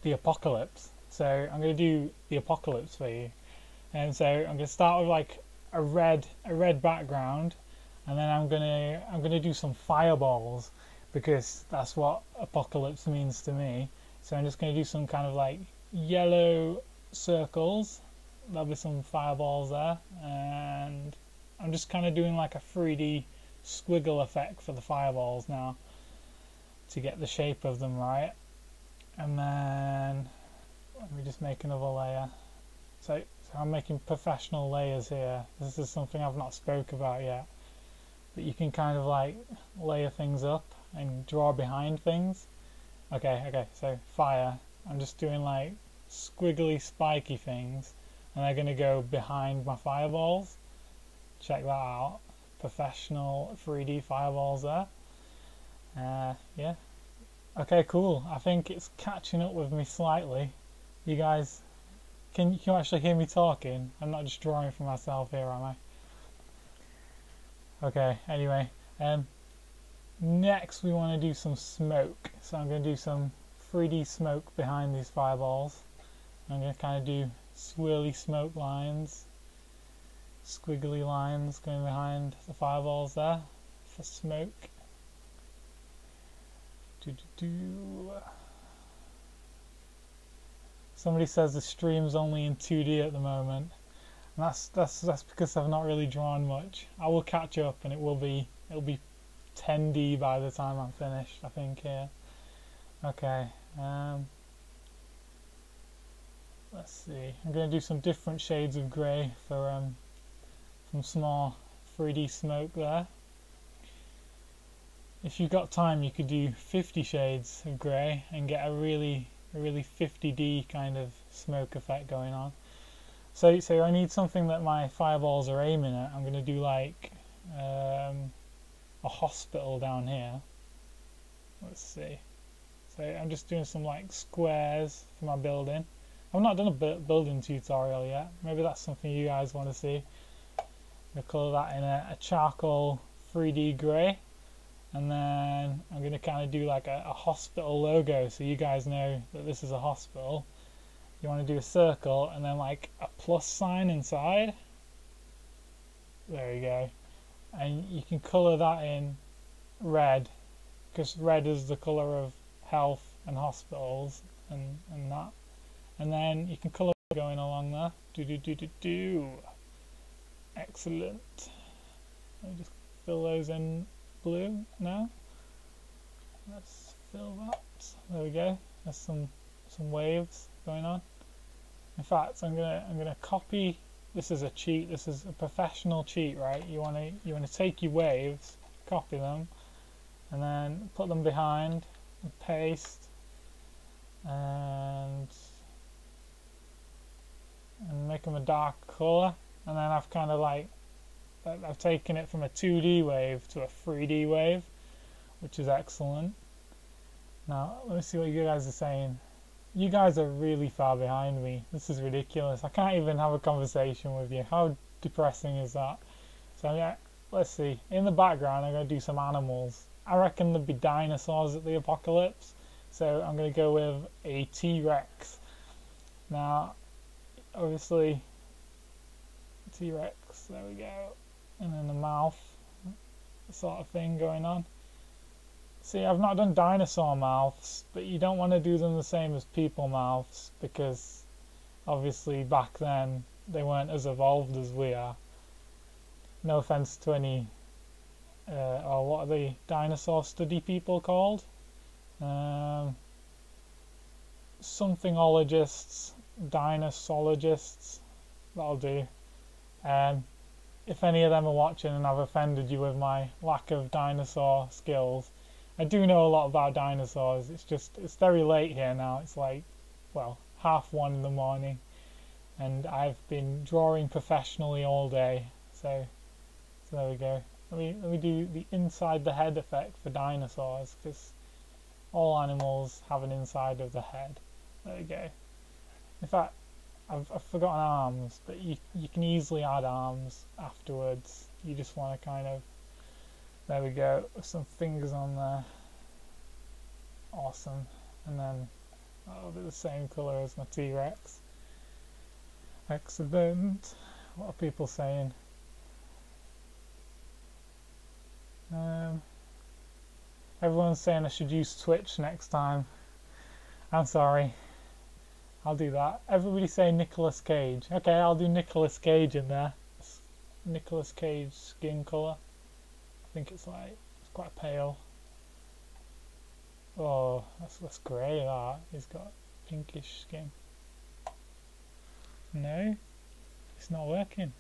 the apocalypse. So I'm going to do the apocalypse for you. And so I'm going to start with like a red background, and then I'm gonna do some fireballs because that's what apocalypse means to me. So I'm just going to do some kind of like yellow circles. There'll be some fireballs there, and I'm just kind of doing like a 3D squiggle effect for the fireballs now to get the shape of them right. And then let me just make another layer. So I'm making professional layers here. This is something I've not spoke about yet, but you can kind of like layer things up and draw behind things. Okay, so fire. I'm just doing like squiggly spiky things, and they're going to go behind my fireballs. Check that out. Professional 3D fireballs there. Yeah. Okay, cool. I think it's catching up with me slightly. You guys, can you actually hear me talking? I'm not just drawing for myself here, am I? Okay, anyway. Next we want to do some smoke. So I'm going to do some 3D smoke behind these fireballs. I'm going to kind of do swirly smoke lines, squiggly lines going behind the fireballs there for smoke. Somebody says the stream's only in 2D at the moment, and that's because I've not really drawn much. I will catch up, and it'll be 10D by the time I'm finished, I think, here. Okay, let's see. I'm going to do some different shades of grey for some small 3D smoke there. If you've got time, you could do 50 shades of grey and get a really 50D kind of smoke effect going on. So I need something that my fireballs are aiming at. I'm going to do like a hospital down here. Let's see. So I'm just doing some like squares for my building. I've not done a building tutorial yet. Maybe that's something you guys want to see. I'll colour that in a charcoal 3D grey. And then I'm going to kind of do like a hospital logo so you guys know that this is a hospital. You want to do a circle and then like a plus sign inside. There you go. And you can colour that in red, because red is the colour of health and hospitals and that. And then you can colour going along there. Do. Excellent. Let me just fill those in blue now. Let's fill that. There we go. There's some waves going on. In fact, I'm gonna copy. This is a cheat. This is a professional cheat, right? You wanna take your waves, copy them, and then put them behind and paste, and make them a dark colour. And then I've kind of like I've taken it from a 2D wave to a 3D wave, which is excellent. Now, let me see what you guys are saying. You guys are really far behind me. This is ridiculous. I can't even have a conversation with you. How depressing is that? So, yeah, let's see. In the background, I'm going to do some animals. I reckon there'll be dinosaurs at the apocalypse. So, I'm going to go with a T-Rex. Now, obviously, T-Rex, there we go. And then the mouth sort of thing going on. See, I've not done dinosaur mouths, but you don't want to do them the same as people mouths, because obviously back then they weren't as evolved as we are. No offense to any or what are the dinosaur study people called? Somethingologists, dinosaurologists, that'll do. If any of them are watching and I've offended you with my lack of dinosaur skills, I do know a lot about dinosaurs. It's very late here now. It's like, well, 1:30 in the morning, and I've been drawing professionally all day. So there we go. Let me do the inside the head effect for dinosaurs, because all animals have an inside of the head. There we go. In fact, I've forgotten arms, but you can easily add arms afterwards. You just want to kind of, there we go, some fingers on there. Awesome. And then That'll be the same colour as my T-Rex. Excellent. What are people saying? Everyone's saying I should use Twitch next time. I'm sorry. I'll do that. Everybody say Nicolas Cage. Okay, I'll do Nicolas Cage in there. Nicolas Cage skin colour. I think it's quite pale. Oh, that's grey, that. He's got pinkish skin. No, it's not working.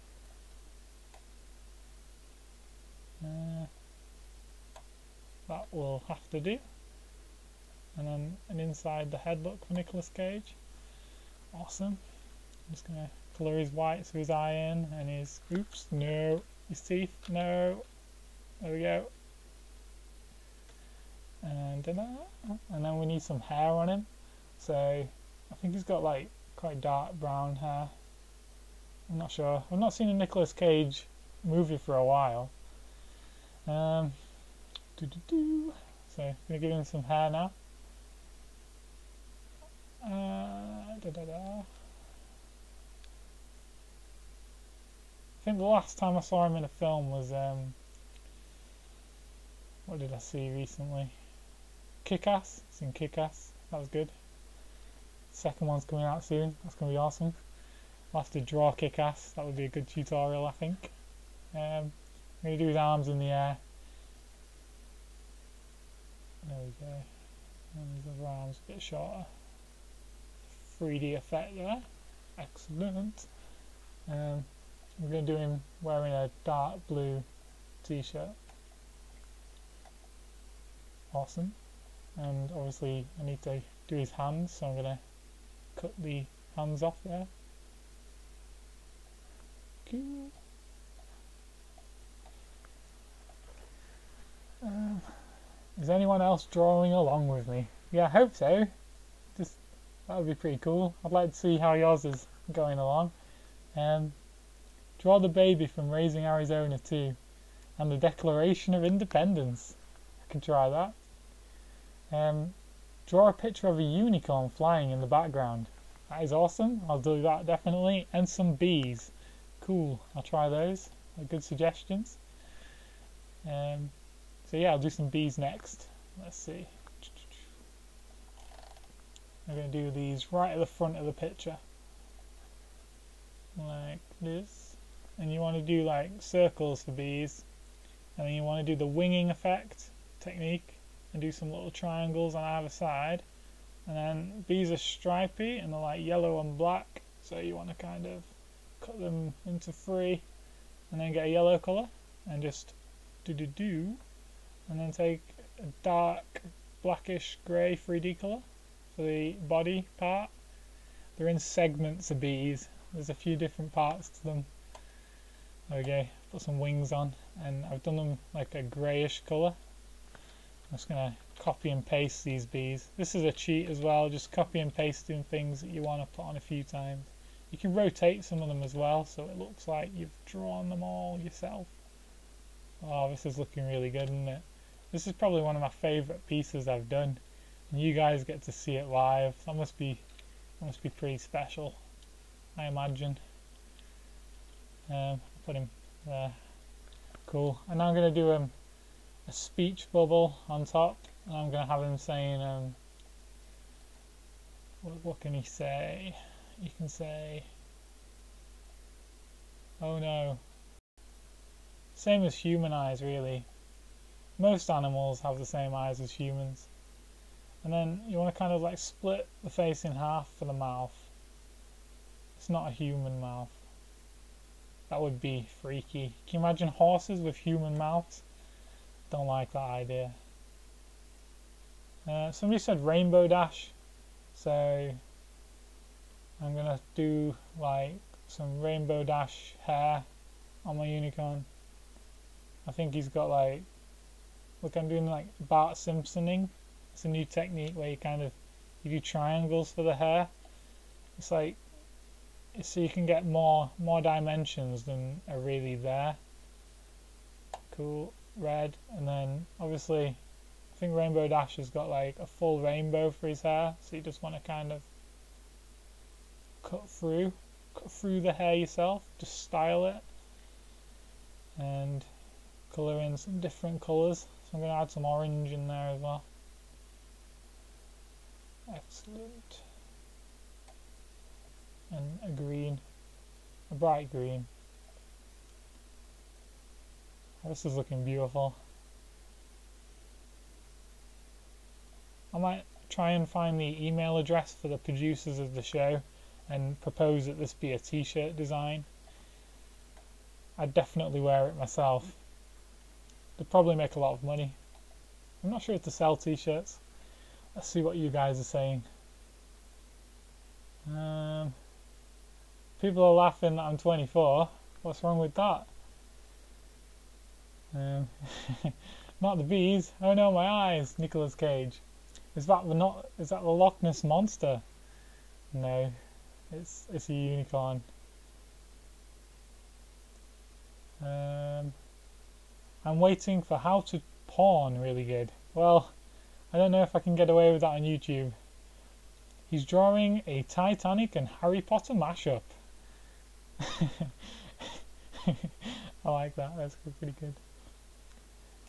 That will have to do. And then an inside the head look for Nicolas Cage. Awesome. I'm just going to colour his white so his eye in and his, oops, no, his teeth, no. There we go. And then we need some hair on him. So I think he's got like quite dark brown hair. I'm not sure. I've not seen a Nicolas Cage movie for a while. So I'm gonna give him some hair now. I think the last time I saw him in a film was what did I see recently? Kick-Ass. It's in Kick-Ass. That was good. Second one's coming out soon. That's gonna be awesome. I'll have to draw Kick-Ass. That would be a good tutorial, I think. I'm gonna do his arms in the air. There we go. And his other arms a bit shorter. 3D effect there. Excellent. We're going to do him wearing a dark blue t-shirt. Awesome. And obviously I need to do his hands, so I'm going to cut the hands off there. Cool. Is anyone else drawing along with me? Yeah, I hope so. That would be pretty cool. I'd like to see how yours is going along. Draw the baby from Raising Arizona 2 and the Declaration of Independence. I can try that. Draw a picture of a unicorn flying in the background. That is awesome. I'll do that definitely. And some bees. Cool. I'll try those. They're good suggestions. So yeah, I'll do some bees next. Let's see. I'm going to do these right at the front of the picture. Like this. And you want to do like circles for bees. And then you want to do the winging effect technique. And do some little triangles on either side. And then bees are stripy and they're like yellow and black. So you want to kind of cut them into three. And then get a yellow colour. And just do. And then take a dark blackish grey 3D colour for the body part. They're in segments of bees. There's a few different parts to them. Okay, put some wings on, and I've done them like a greyish colour. I'm just going to copy and paste these bees. This is a cheat as well, just copy and pasting things that you want to put on a few times. You can rotate some of them as well, so it looks like you've drawn them all yourself. Oh, this is looking really good, isn't it? This is probably one of my favourite pieces I've done, and you guys get to see it live. That must be pretty special, I imagine. Put him there. Cool. And now I'm going to do a speech bubble on top, and I'm going to have him saying, what can he say? He can say, oh no. Same as human eyes, really. Most animals have the same eyes as humans. And then you want to kind of like split the face in half for the mouth. It's not a human mouth. That would be freaky. Can you imagine horses with human mouths? Don't like that idea. Somebody said rainbow dash. So I'm going to do like some rainbow dash hair on my unicorn. I think he's got like, look, I'm doing like Bart Simpsoning. It's a new technique where you do triangles for the hair. It's like, so you can get more dimensions than are really there. Cool. Red, and then obviously I think Rainbow Dash has got like a full rainbow for his hair, so you just want to kind of cut through the hair yourself, just style it and colour in some different colours. So I'm going to add some orange in there as well. Excellent. And a green, a bright green. This is looking beautiful. I might try and find the email address for the producers of the show and propose that this be a t-shirt design. I'd definitely wear it myself. They'd probably make a lot of money. I'm not sure if to sell t-shirts. Let's see what you guys are saying. People are laughing that I'm 24. What's wrong with that? Not the bees. Oh no, my eyes. Nicolas Cage. Is that the Loch Ness monster? No, it's a unicorn. I'm waiting for how to porn really good. Well, I don't know if I can get away with that on YouTube. He's drawing a Titanic and Harry Potter mashup. I like that. That's pretty good.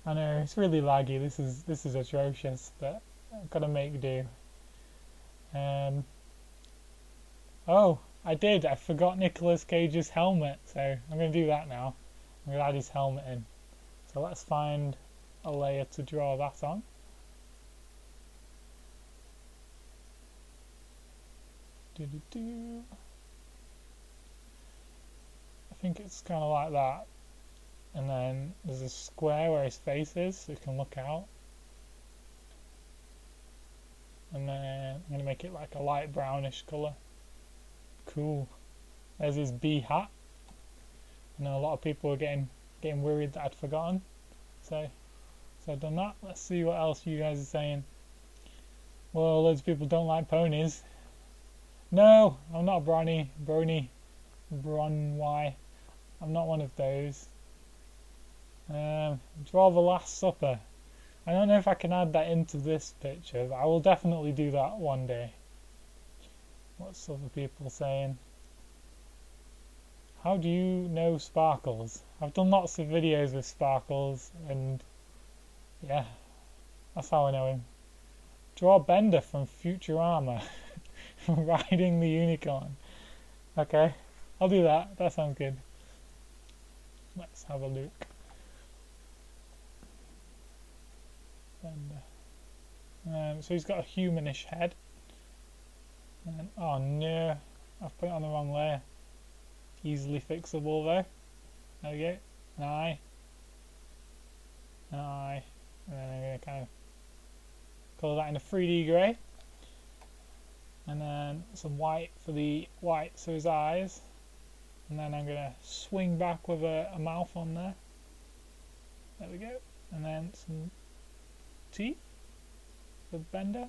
I know it's really laggy. This is atrocious, but I've got to make do. Oh, I forgot Nicolas Cage's helmet, so I'm going to do that now. I'm going to add his helmet in. So let's find a layer to draw that on. I think it's kind of like that. And then there's a square where his face is, so you can look out. And then I'm going to make it like a light brownish colour. Cool. There's his bee hat. I know a lot of people were getting worried that I'd forgotten. So I've done that. Let's see what else you guys are saying. Well, loads of people don't like ponies. No, I'm not Bronny. I'm not one of those. Draw the Last Supper. I don't know if I can add that into this picture, but I will definitely do that one day. What's other people saying? How do you know Sparkles? I've done lots of videos with Sparkles, and yeah, that's how I know him. Draw Bender from Futurama riding the unicorn. Okay, I'll do that. That sounds good. Let's have a look. Bender. So he's got a humanish head. And, oh no, I've put it on the wrong layer. Easily fixable though. There we go. An eye. An eye. And then I'm going to kind of colour that in a 3D grey. And then some white for the white, so his eyes. And then I'm going to swing back with a mouth on there. There we go. And then some teeth for Bender.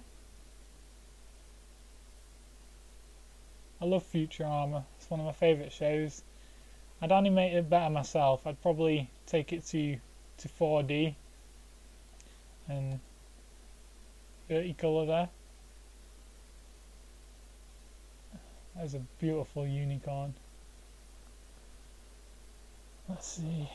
I love Futurama. It's one of my favourite shows. I'd animate it better myself. I'd probably take it to 4D and dirty colour there. There's a beautiful unicorn. Let's see.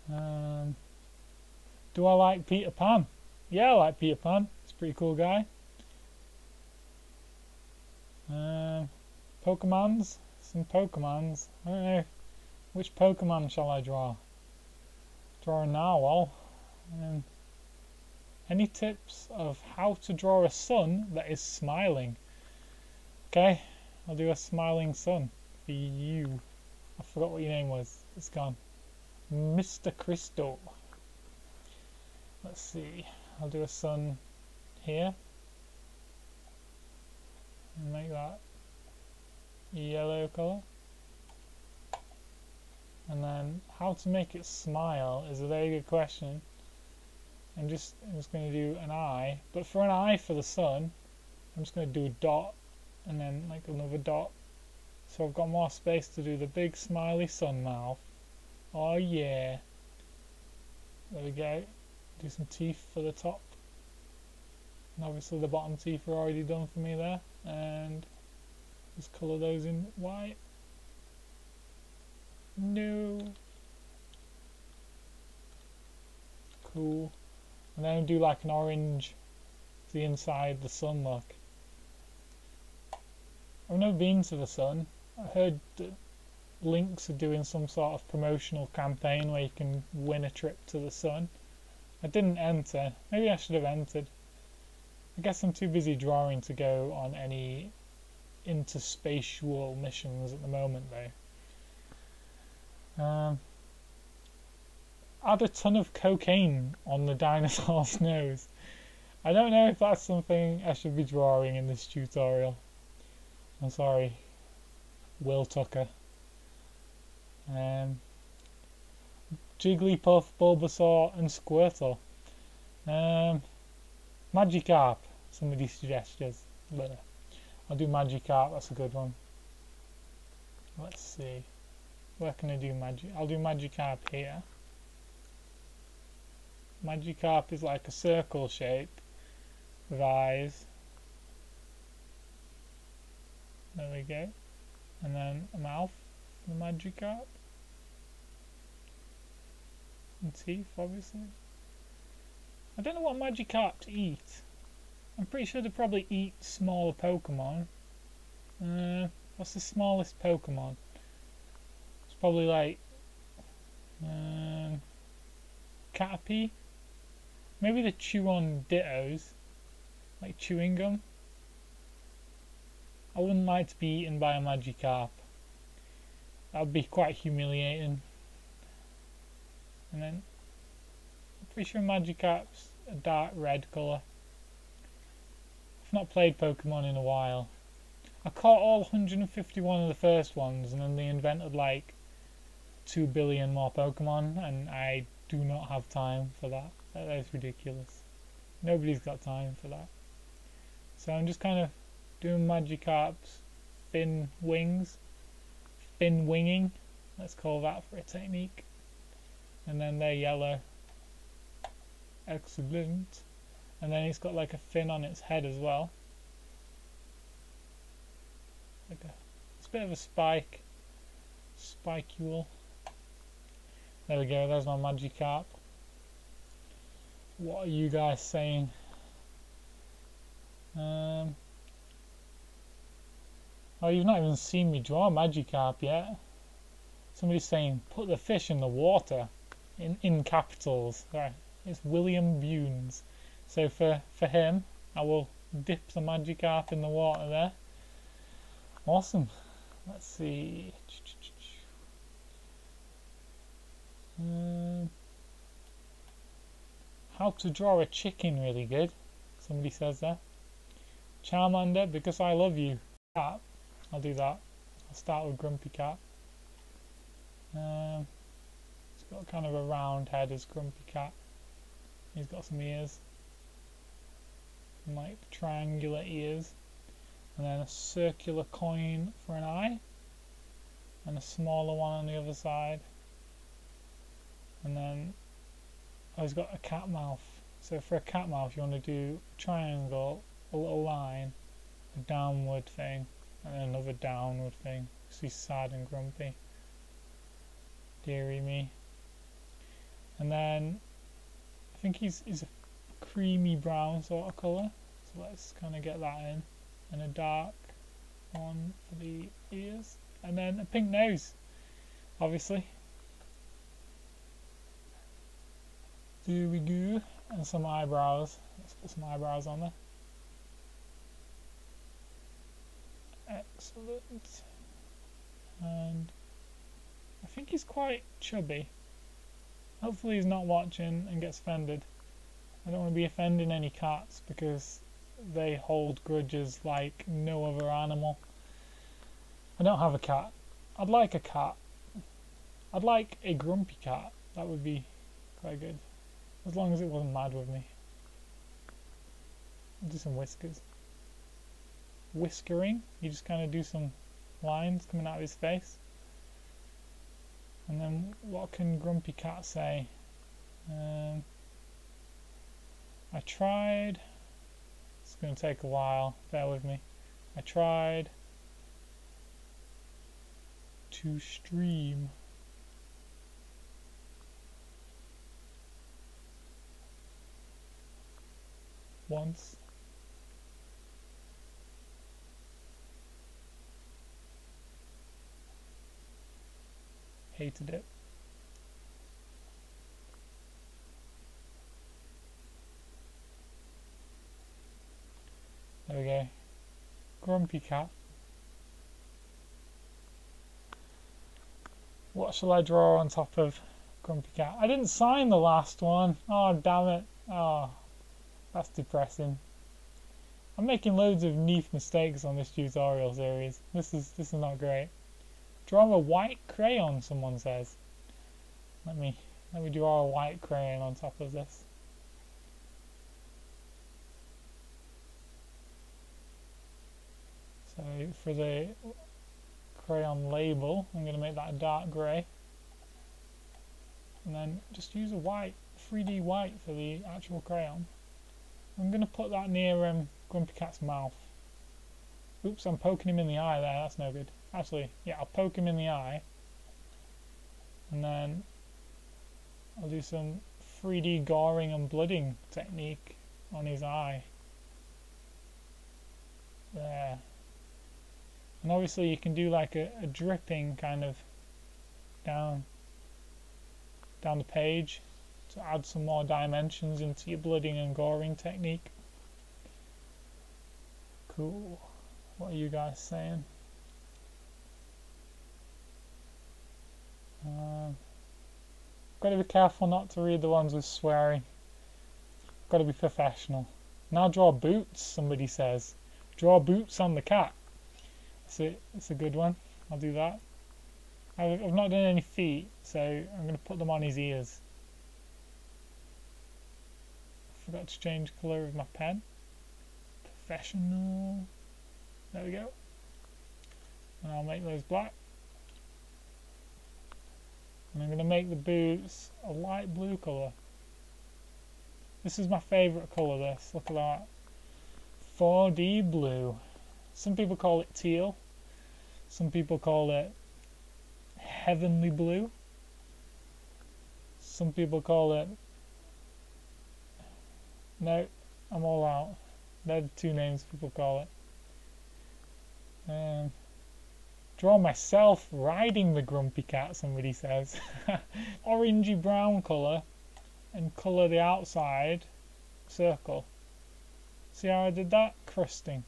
Do I like Peter Pan? Yeah, I like Peter Pan. He's a pretty cool guy. Pokemons? Some Pokemons. I don't know. Which Pokemon shall I draw? Draw a narwhal. Any tips of how to draw a sun that is smiling? Okay, I'll do a smiling sun for you. I forgot what your name was. It's gone. Mr. Crystal. Let's see. I'll do a sun here. And make that yellow colour. And then how to make it smile is a very good question. I'm just going to do an eye, but for an eye for the sun, I'm just going to do a dot and then like another dot. So I've got more space to do the big smiley sun mouth. Oh yeah. There we go. do some teeth for the top. And obviously the bottom teeth are already done for me there. And just colour those in white. No. Cool. And then do like an orange to the inside, the sun look. I've never been to the sun. I heard that Lynx are doing some sort of promotional campaign where you can win a trip to the sun. I didn't enter. Maybe I should have entered. I guess I'm too busy drawing to go on any interspatial missions at the moment though. Add a ton of cocaine on the dinosaur's nose. I don't know if that's something I should be drawing in this tutorial. I'm sorry, Will Tucker. Jigglypuff, Bulbasaur and Squirtle. Magikarp, somebody suggested. But I'll do Magikarp, that's a good one. Let's see. Where can I do I'll do Magikarp here. Magikarp is like a circle shape with eyes. There we go. And then a mouth for the Magikarp. And teeth, obviously. I don't know what Magikarps eat. I'm pretty sure they probably eat smaller Pokemon. What's the smallest Pokemon? It's probably like Caterpie. Maybe they chew on Dittos, like chewing gum. I wouldn't like to be eaten by a Magikarp. That would be quite humiliating. And then, I'm pretty sure Magikarp's a dark red colour. I've not played Pokemon in a while. I caught all 151 of the first ones, and then they invented like 2 billion more Pokemon, and I do not have time for that. That's ridiculous. Nobody's got time for that. So I'm just kind of doing Magikarp's fin wings. Fin winging, let's call that for a technique. And then they're yellow. Excellent. And then it's got like a fin on its head as well. It's a bit of a spike. Spicule. There we go, there's my Magikarp. What are you guys saying? Oh, you've not even seen me draw Magikarp yet. Somebody's saying, put the fish in the water. In capitals. Right. It's William Bunes. So for him, I will dip the Magikarp in the water there. Awesome. Let's see. How to draw a chicken really good. Somebody says there. Charmander, because I love you. Cat. I'll do that. I'll start with Grumpy Cat. It's got kind of a round head as Grumpy Cat. He's got some ears. And like triangular ears. And then a circular coin for an eye. And a smaller one on the other side. And then he's got a cat mouth. So for a cat mouth you want to do a triangle, a little line, a downward thing, and another downward thing. Because he's sad and grumpy. Dearie me. And then I think he's a creamy brown sort of colour. So let's kind of get that in. And a dark one for the ears. And then a pink nose, obviously. There we go. And some eyebrows. Let's put some eyebrows on there. Excellent. And I think he's quite chubby. Hopefully he's not watching and gets offended. I don't want to be offending any cats because they hold grudges like no other animal. I don't have a cat. I'd like a cat. I'd like a grumpy cat. That would be quite good. As long as it wasn't mad with me. I'll do some whiskers. Whiskering. You just kind of do some lines coming out of his face. And then what can Grumpy Cat say? I tried, it's going to take a while, bear with me. I tried to stream once. Hated it. There we go. Grumpy Cat. What shall I draw on top of Grumpy Cat? I didn't sign the last one. Oh, damn it. Oh, that's depressing. I'm making loads of Neath mistakes on this tutorial series. This is not great. Draw a white crayon, someone says. Let me draw a white crayon on top of this. So for the crayon label, I'm going to make that a dark grey. And then just use a white, 3D white for the actual crayon. I'm going to put that near Grumpy Cat's mouth. Oops, I'm poking him in the eye there, that's no good. Actually, yeah, I'll poke him in the eye. And then I'll do some 3D goring and blooding technique on his eye. There. And obviously you can do like a dripping kind of down the page to add some more dimensions into your blooding and goring technique. Cool. What are you guys saying? Got to be careful not to read the ones with swearing. Got to be professional. Now draw boots, somebody says. Draw boots on the cat. It's a good one. I'll do that. I've not done any feet, so I'm going to put them on his ears. Forgot to change colour of my pen. Professional. There we go. And I'll make those black. And I'm going to make the boots a light blue colour. This is my favourite colour, this. Look at that. 4D blue. Some people call it teal. Some people call it heavenly blue. Some people call it... No, I'm all out. They're the two names people call it. Draw myself riding the Grumpy Cat, somebody says. Orangey brown colour and colour the outside circle. See how I did that? Crusting.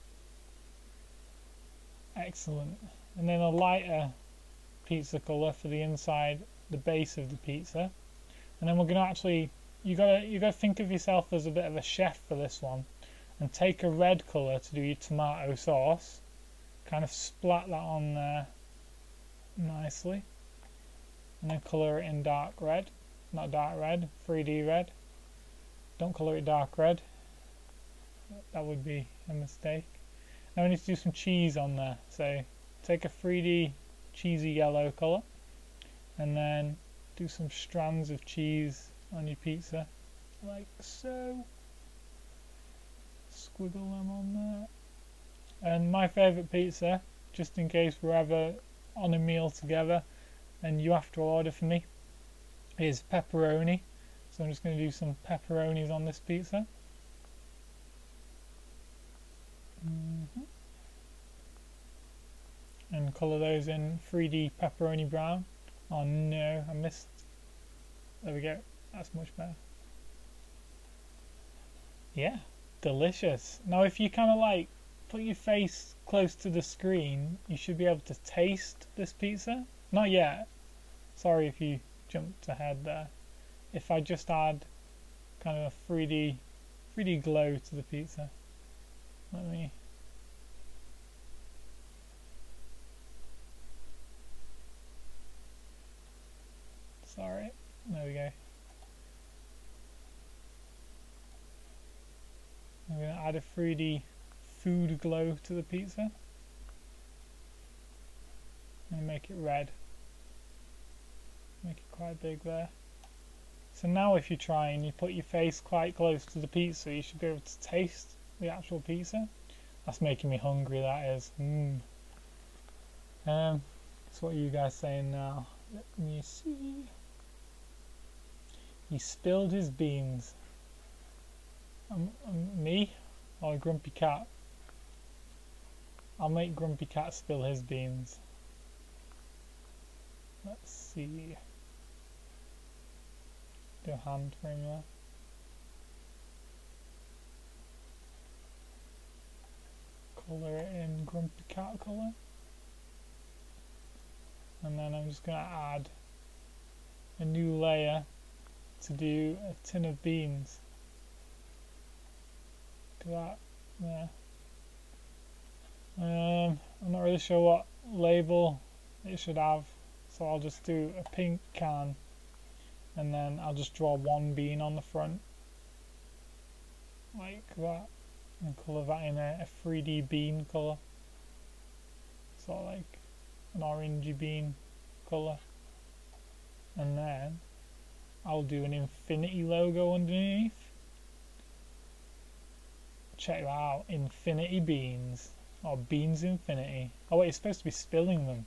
Excellent. And then a lighter pizza colour for the inside, the base of the pizza. And then we're going to actually, you gotta think of yourself as a bit of a chef for this one, and take a red colour to do your tomato sauce. Kind of splat that on there nicely, and then colour it in dark red, not dark red, 3D red. Don't colour it dark red, that would be a mistake. Now we need to do some cheese on there, so take a 3D cheesy yellow colour and then do some strands of cheese on your pizza, like so. Squiggle them on there. And my favourite pizza, just in case we're ever on a meal together and you have to order for me, is pepperoni. So I'm just going to do some pepperonis on this pizza. And colour those in 3D pepperoni brown. Oh no, I missed. There we go, that's much better. Yeah, delicious. Now if you kind of like put your face close to the screen, you should be able to taste this pizza. Not yet. Sorry if you jumped ahead there. If I just add kind of a 3D glow to the pizza. Let me... Sorry. There we go. I'm going to add a 3D food glow to the pizza and make it red. Make it quite big there. So now if you try and you put your face quite close to the pizza, you should be able to taste the actual pizza. That's making me hungry, that is. So what are you guys saying now? Let me see. He spilled his beans. Me? Or Grumpy Cat? I'll make Grumpy Cat spill his beans. Let's see. Do a hand for him there. Colour it in Grumpy Cat colour. And then I'm just going to add a new layer to do a tin of beans. Do that there. I'm not really sure what label it should have, so I'll just do a pink can, and then I'll just draw one bean on the front like that, and colour that in a 3D bean colour, sort of like an orangey bean colour. And then I'll do an infinity logo underneath. Check that out, infinity beans, or beans infinity. Oh wait, it's supposed to be spilling them,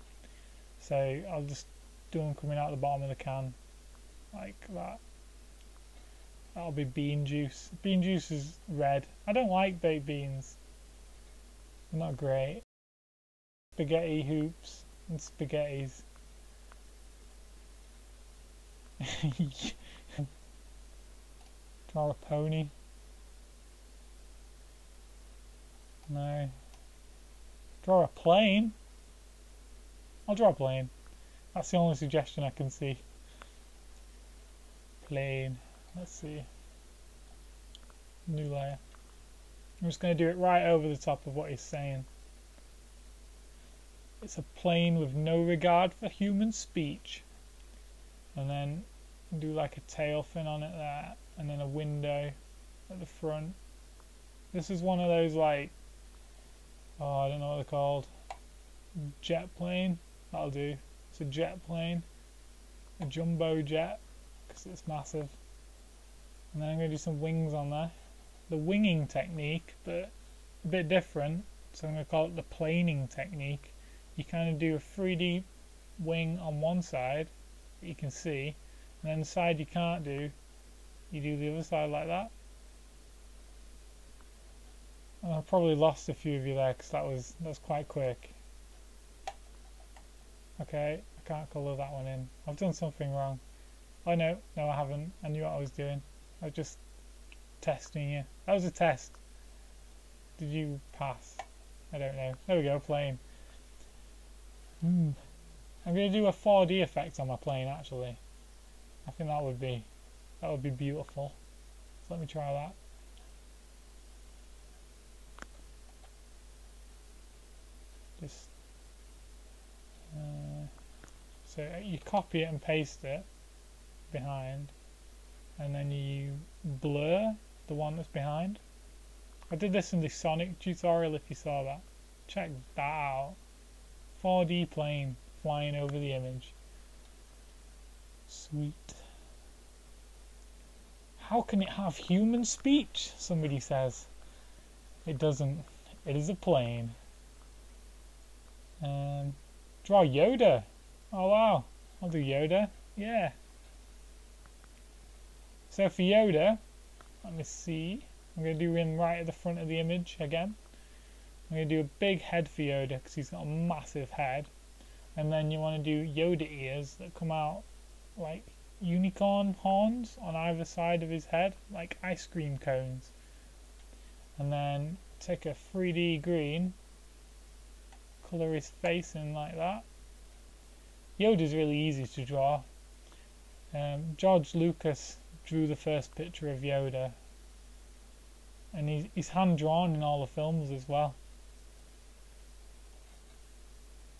so I'll just do them coming out the bottom of the can like that. That'll be bean juice. Bean juice is red. I don't like baked beans, they're not great. Spaghetti hoops and spaghettis. Draw a pony. No. Draw a plane. I'll draw a plane. That's the only suggestion I can see. Plane. Let's see. New layer. I'm just going to do it right over the top of what he's saying. It's a plane with no regard for human speech. And then do like a tail fin on it there. And then a window at the front. This is one of those like, oh, I don't know what they're called. Jet plane. That'll do. It's a jet plane. A jumbo jet, because it's massive. And then I'm going to do some wings on there. The winging technique, but a bit different. So I'm going to call it the planing technique. You kind of do a 3D wing on one side that you can see, and then the side you can't do, you do the other side like that. And I probably lost a few of you there because that was quite quick. Okay, I can't colour that one in. I've done something wrong. Oh no, I haven't. I knew what I was doing. I was just testing you. That was a test. Did you pass? I don't know. There we go, plane. I'm going to do a 4D effect on my plane actually. I think that would be beautiful. So let me try that. Just so you copy it and paste it behind, and then you blur the one that's behind. I did this in the Sonic tutorial if you saw that. Check that out. 4D plane flying over the image. Sweet. How can it have human speech? Somebody says. It doesn't. It is a plane. Draw Yoda. Oh wow. I'll do Yoda. Yeah. So for Yoda, let me see. I'm going to do him right at the front of the image again. I'm going to do a big head for Yoda because he's got a massive head. And then you want to do Yoda ears that come out like unicorn horns on either side of his head, like ice cream cones. And then take a 3D green, colour his face in like that. Yoda's really easy to draw. George Lucas drew the first picture of Yoda, and he's hand drawn in all the films as well.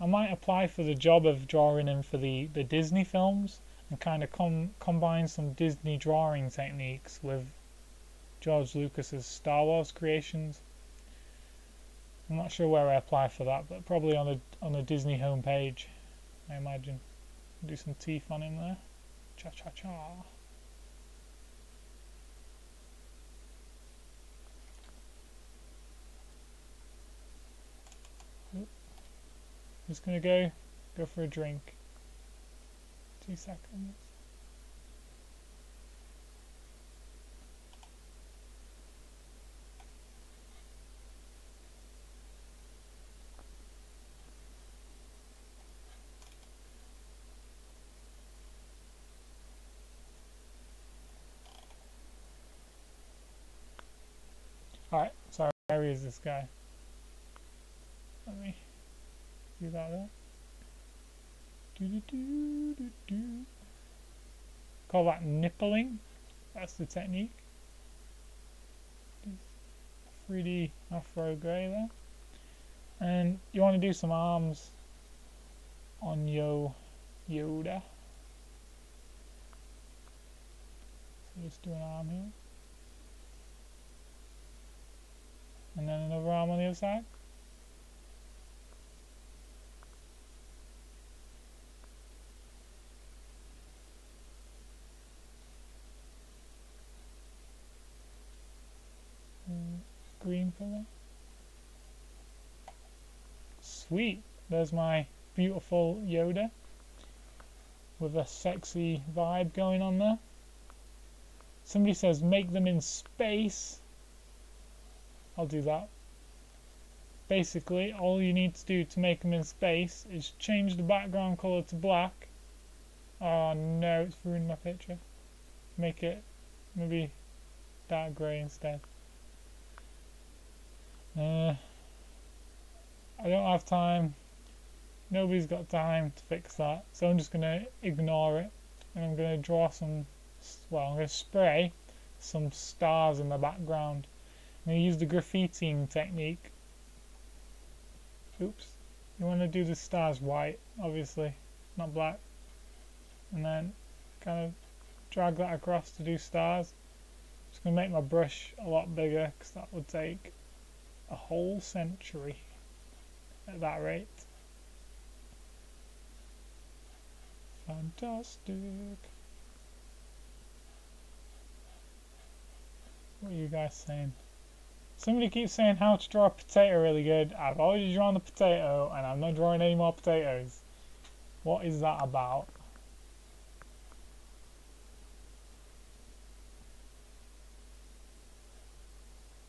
I might apply for the job of drawing him for the Disney films and kind of combine some Disney drawing techniques with George Lucas's Star Wars creations. I'm not sure where I apply for that, but probably on the Disney homepage, I imagine. Do some teeth on him there. Cha cha cha. Just gonna go for a drink. 2 seconds. Alright, sorry, where is this guy? Let me do that there. Call that nippling. That's the technique. 3D Afro grey there. And you want to do some arms on Yoda. So just do an arm here. And then another arm on the other side. Green colour. Sweet, there's my beautiful Yoda with a sexy vibe going on there. Somebody says make them in space. I'll do that. Basically, all you need to do to make them in space is change the background colour to black. Oh no, it's ruined my picture. Make it maybe dark grey instead. I don't have time. Nobody's got time to fix that, so I'm just going to ignore it, and I'm going to draw some, well, I'm going to spray some stars in the background. I'm going to use the graffitiing technique. Oops. You want to do the stars white, obviously, not black. And then kind of drag that across to do stars. Just going to make my brush a lot bigger, because that would take a whole century at that rate. Fantastic. What are you guys saying? Somebody keeps saying how to draw a potato really good. I've already drawn the potato and I'm not drawing any more potatoes. What is that about?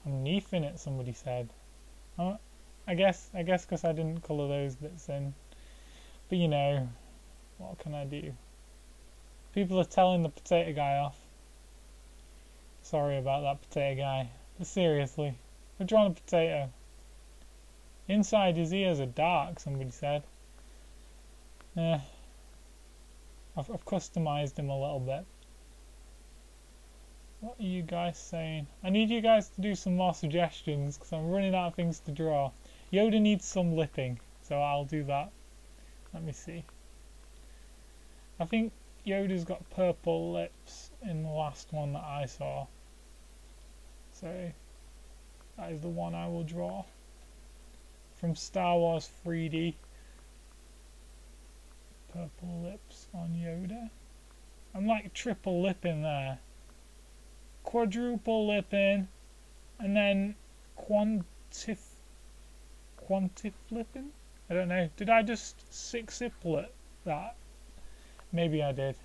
I'm Neathing it, somebody said. I guess because I didn't colour those bits in. But you know, what can I do? People are telling the potato guy off. Sorry about that potato guy. But seriously, we're drawing a potato. Inside his ears are dark, somebody said. I've customised him a little bit. What are you guys saying? I need you guys to do some more suggestions because I'm running out of things to draw. Yoda needs some lipping, so I'll do that. Let me see. I think Yoda's got purple lips in the last one that I saw. So that is the one I will draw. From Star Wars 3D. Purple lips on Yoda. I'm like triple lipping there. Quadruple lipping, and then quantiflipping? I don't know. Did I just sixiplet that? Maybe I did.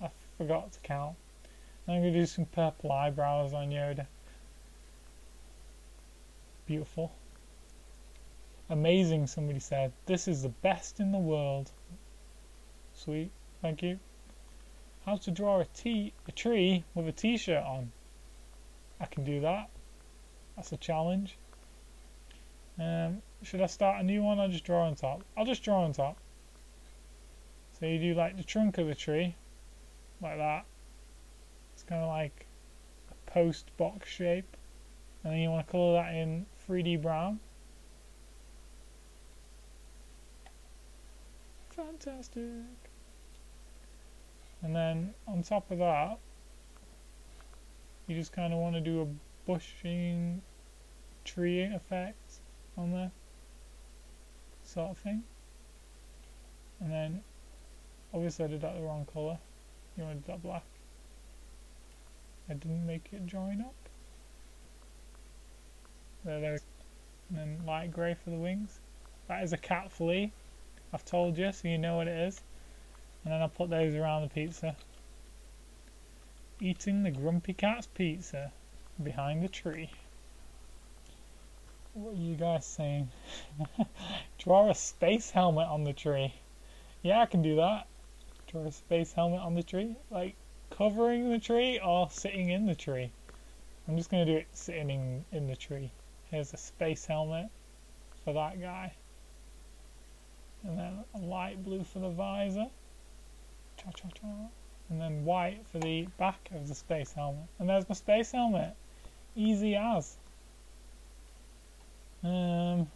I forgot to count. I'm going to do some purple eyebrows on Yoda. Beautiful. Amazing, somebody said. This is the best in the world. Sweet. Thank you. How to draw a tree with a t-shirt on. I can do that. That's a challenge. Should I start a new one or just draw on top? I'll just draw on top. So you do like the trunk of the tree, like that. It's kind of like a post box shape. And then you want to colour that in 3D brown. Fantastic. And then on top of that, you just kind of want to do a bushing tree effect on there, sort of thing. And then, obviously I did that the wrong colour. You want to do that black. I didn't make it join up. There. And then light grey for the wings. That is a cat flea. I've told you, so you know what it is. And then I'll put those around the pizza. Eating the Grumpy Cat's pizza behind the tree. What are you guys saying? Draw a space helmet on the tree. Yeah, I can do that. Draw a space helmet on the tree. Like, covering the tree or sitting in the tree. I'm just going to do it sitting in the tree. Here's a space helmet for that guy. And then a light blue for the visor. Cha cha cha. And then white for the back of the space helmet. And there's my space helmet. Easy as. Draw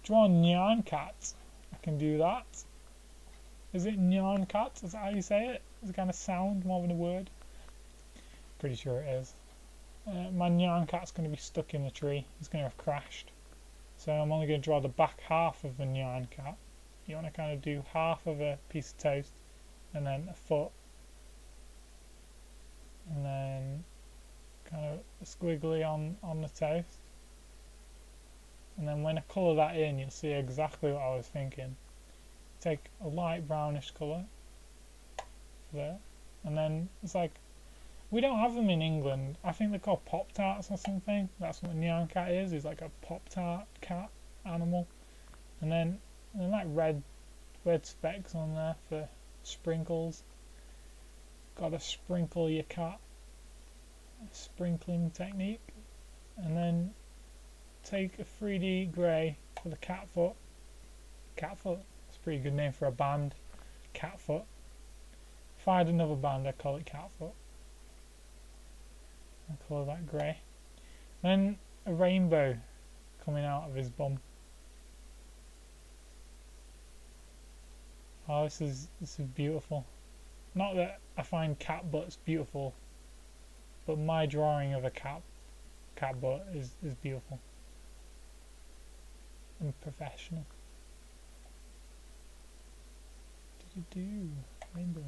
Nyan Cat. I can do that. Is it Nyan Cat? Is that how you say it? Is it kind of sound more than a word? Pretty sure it is. My Nyan Cat's going to be stuck in the tree. He's going to have crashed. So I'm only going to draw the back half of the Nyan Cat. You want to kind of do half of a piece of toast and then a foot. And then kind of a squiggly on the toast. And then when I colour that in, you'll see exactly what I was thinking. Take a light brownish colour there. And then it's like, we don't have them in England. I think they're called Pop-Tarts or something. That's what Nyan Cat is. He's like a Pop-Tart cat animal. And then like red specks on there for sprinkles. Gotta sprinkle your cat. Sprinkling technique. And then take a 3D grey for the cat foot. Cat foot. It's a pretty good name for a band. Cat foot. If I had another band, I'd call it Cat foot. I'll colour that grey. Then a rainbow coming out of his bum. Oh, this is beautiful. Not that I find cat butts beautiful, but my drawing of a cat butt is beautiful and professional. Rainbow.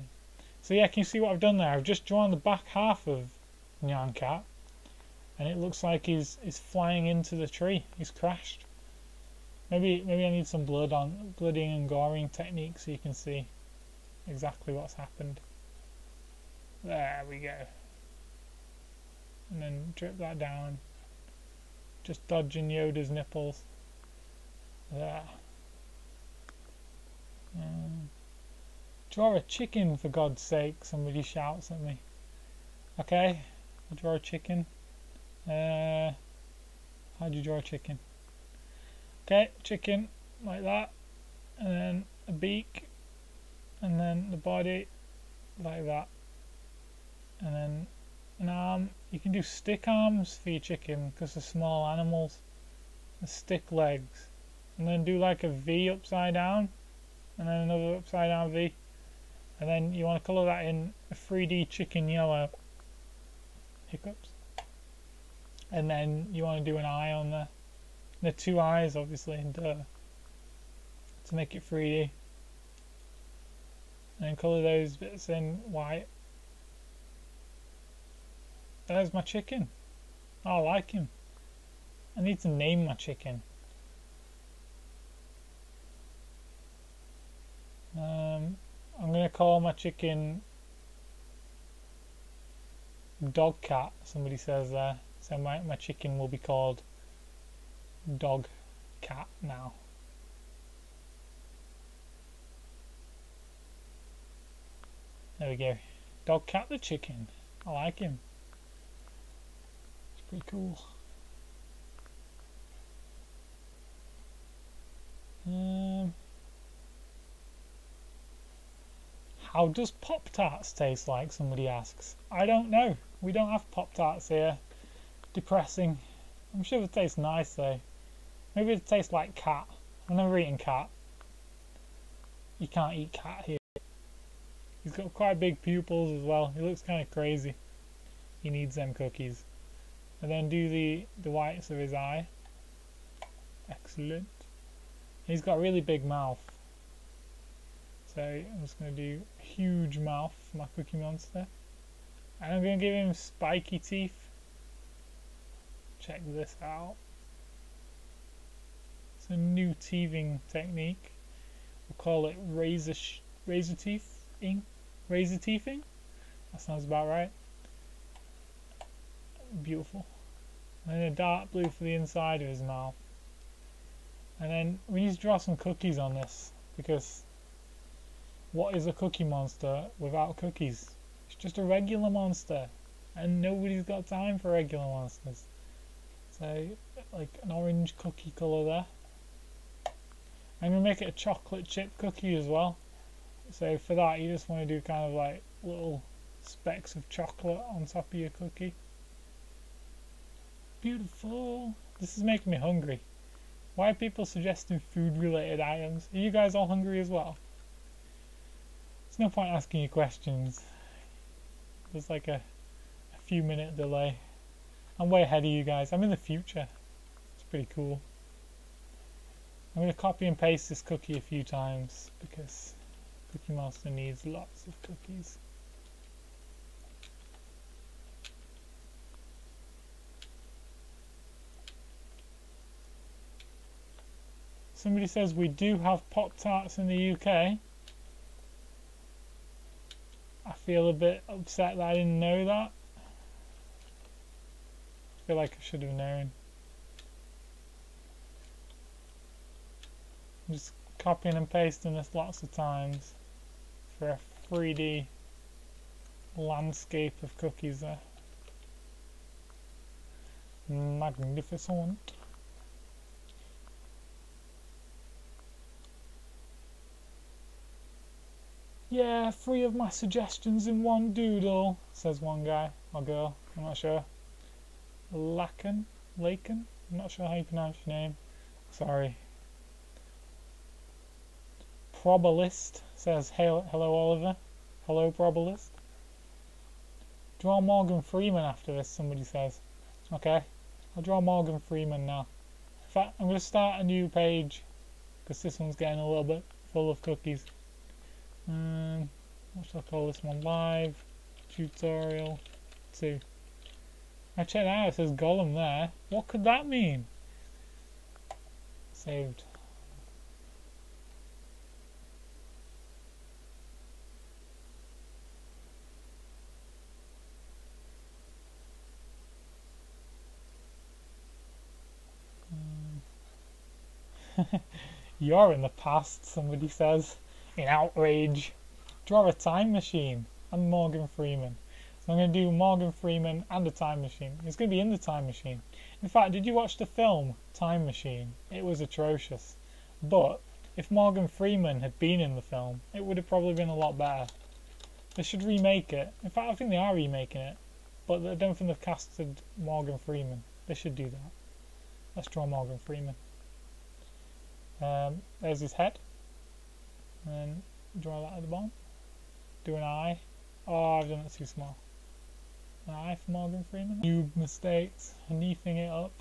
So yeah, can you see what I've done there? I've just drawn the back half of Nyan Cat, and it looks like he's flying into the tree. He's crashed. Maybe I need some blooding and goring technique so you can see exactly what's happened. There we go. And then drip that down. Just dodging Yoda's nipples. There. Draw a chicken, for God's sake, somebody shouts at me. Okay, I'll draw a chicken. How do you draw a chicken? Okay, chicken, like that. And then a beak. And then the body, like that. And then an arm. You can do stick arms for your chicken, because they're small animals. And stick legs. And then do like a V upside down. And then another upside down V. And then you want to colour that in a 3D chicken yellow. Hiccups. And then you want to do an eye on there. The two eyes, obviously, to make it 3D. And then colour those bits in white. There's my chicken. Oh, I like him. I need to name my chicken. I'm going to call my chicken Dog Cat, somebody says there. So my chicken will be called Dog Cat now. There we go. Dog Cat the chicken. I like him. It's pretty cool. How does Pop-Tarts taste like, somebody asks. I don't know. We don't have Pop-Tarts here. Depressing. I'm sure it tastes nice though. Maybe it tastes like cat. I've never eaten cat. You can't eat cat here. He's got quite big pupils as well. He looks kind of crazy. He needs them cookies. And then do the whites of his eye. Excellent. He's got a really big mouth. So I'm just going to do a huge mouth for my Cookie Monster. And I'm going to give him spiky teeth. Check this out. It's a new teething technique. We'll call it razor teething. Razor teething? That sounds about right. Beautiful. And then a dark blue for the inside of his mouth. And then we need to draw some cookies on this, because what is a cookie monster without cookies? It's just a regular monster, and nobody's got time for regular monsters. So, like an orange cookie colour there. I'm going to make it a chocolate chip cookie as well. So for that you just want to do kind of like little specks of chocolate on top of your cookie. Beautiful. This is making me hungry. Why are people suggesting food related items? Are you guys all hungry as well? There's no point asking you questions. There's like a few minute delay. I'm way ahead of you guys. I'm in the future. It's pretty cool. I'm going to copy and paste this cookie a few times because Cookie Monster needs lots of cookies. Somebody says we do have Pop-Tarts in the UK. I feel a bit upset that I didn't know that. I feel like I should have known. I'm just copying and pasting this lots of times for a 3D landscape of cookies there. Magnificent. Yeah, 3 of my suggestions in one doodle, says one guy or girl, I'm not sure. Laken? I'm not sure how you pronounce your name. Sorry. Probalist says, hey, hello Oliver. Hello Probalist. Draw Morgan Freeman after this, somebody says. Okay, I'll draw Morgan Freeman now. In fact, I'm going to start a new page because this one's getting a little bit full of cookies. What shall I call this one? Live Tutorial 2. I checked out, it says Gollum there. What could that mean? Saved. You're in the past, somebody says, in outrage. Draw a time machine and Morgan Freeman. So I'm going to do Morgan Freeman and a time machine. It's going to be in the time machine. In fact, did you watch the film Time Machine? It was atrocious. But if Morgan Freeman had been in the film, it would have probably been a lot better. They should remake it. In fact, I think they are remaking it. But I don't think they've casted Morgan Freeman. They should do that. Let's draw Morgan Freeman. There's his head. And then draw that at the bottom. Do an eye. Oh, I've done it too small. An eye for Morgan Freeman. New mistakes. Neathing it up.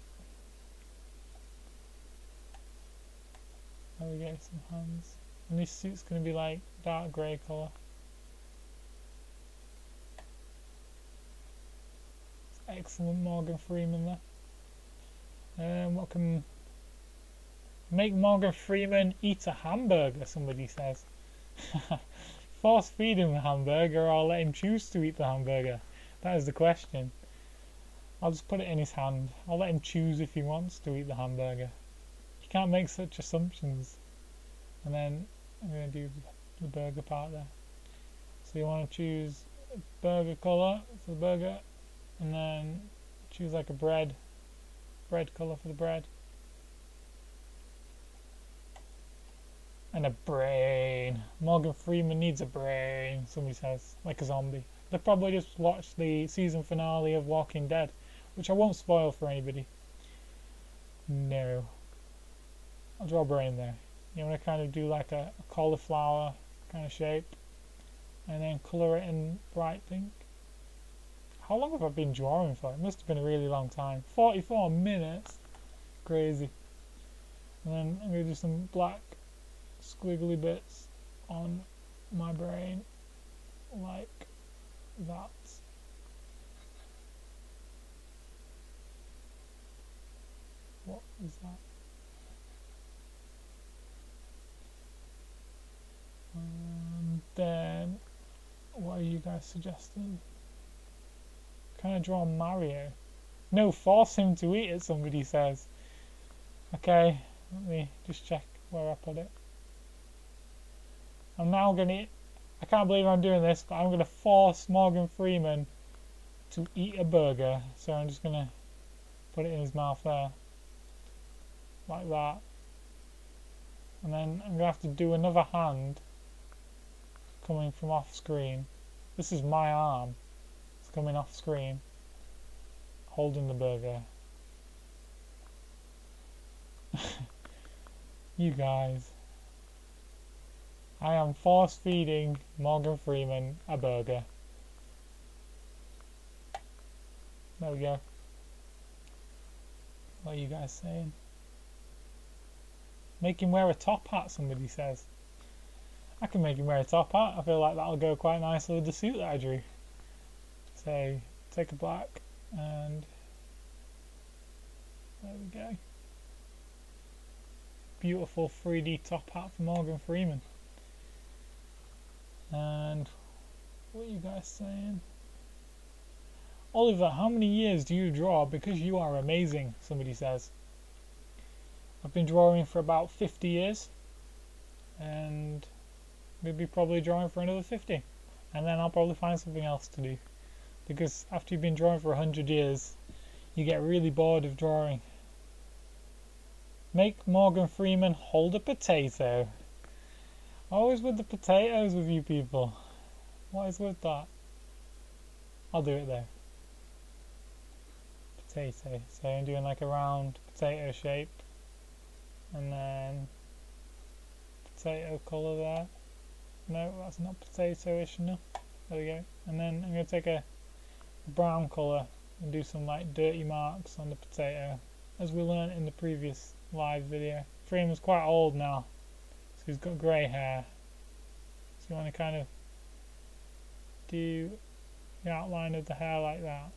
There we go, some hands. And this suit's going to be like dark grey colour. Excellent Morgan Freeman there. What can make Morgan Freeman eat a hamburger, somebody says. Force feed him the hamburger or let him choose to eat the hamburger? That is the question. I'll just put it in his hand. I'll let him choose if he wants to eat the hamburger. You can't make such assumptions. And then I'm going to do the burger part there. So you want to choose a burger colour for the burger, and then choose like a bread colour for the bread. And a brain. Morgan Freeman needs a brain, somebody says, like a zombie. They probably just watched the season finale of Walking Dead, which I won't spoil for anybody. No. I'll draw a brain there. You want to kind of do like a cauliflower kind of shape, and then colour it in bright pink. How long have I been drawing for? It must have been a really long time. 44 minutes. Crazy. And then I'm going to do some black squiggly bits on my brain like that. What is that? guys suggested? Can I draw Mario? No, force him to eat it, somebody says. Okay, let me just check where I put it. I'm now gonna... I can't believe I'm doing this, but I'm gonna force Morgan Freeman to eat a burger. So I'm just gonna put it in his mouth there. Like that. And then I'm gonna have to do another hand coming from off screen. This is my arm. It's coming off screen. Holding the burger. You guys. I am force feeding Morgan Freeman a burger. There we go. What are you guys saying? Make him wear a top hat, somebody says. I can make him wear a top hat. I feel like that'll go quite nicely with the suit that I drew. So, take a black and there we go. Beautiful 3D top hat for Morgan Freeman. And what are you guys saying? Oliver, how many years do you draw? Because you are amazing, somebody says. I've been drawing for about 50 years. And we'll be probably drawing for another 50. And then I'll probably find something else to do. Because after you've been drawing for 100 years, you get really bored of drawing. Make Morgan Freeman hold a potato. Always with the potatoes with you people. What is with that? I'll do it though. Potato. So I'm doing like a round potato shape. And then potato colour there. No, that's not potato-ish enough. There we go. And then I'm going to take a brown colour and do some like dirty marks on the potato. As we learned in the previous live video. Freeman's quite old now. So he's got grey hair. So you want to kind of do the outline of the hair like that.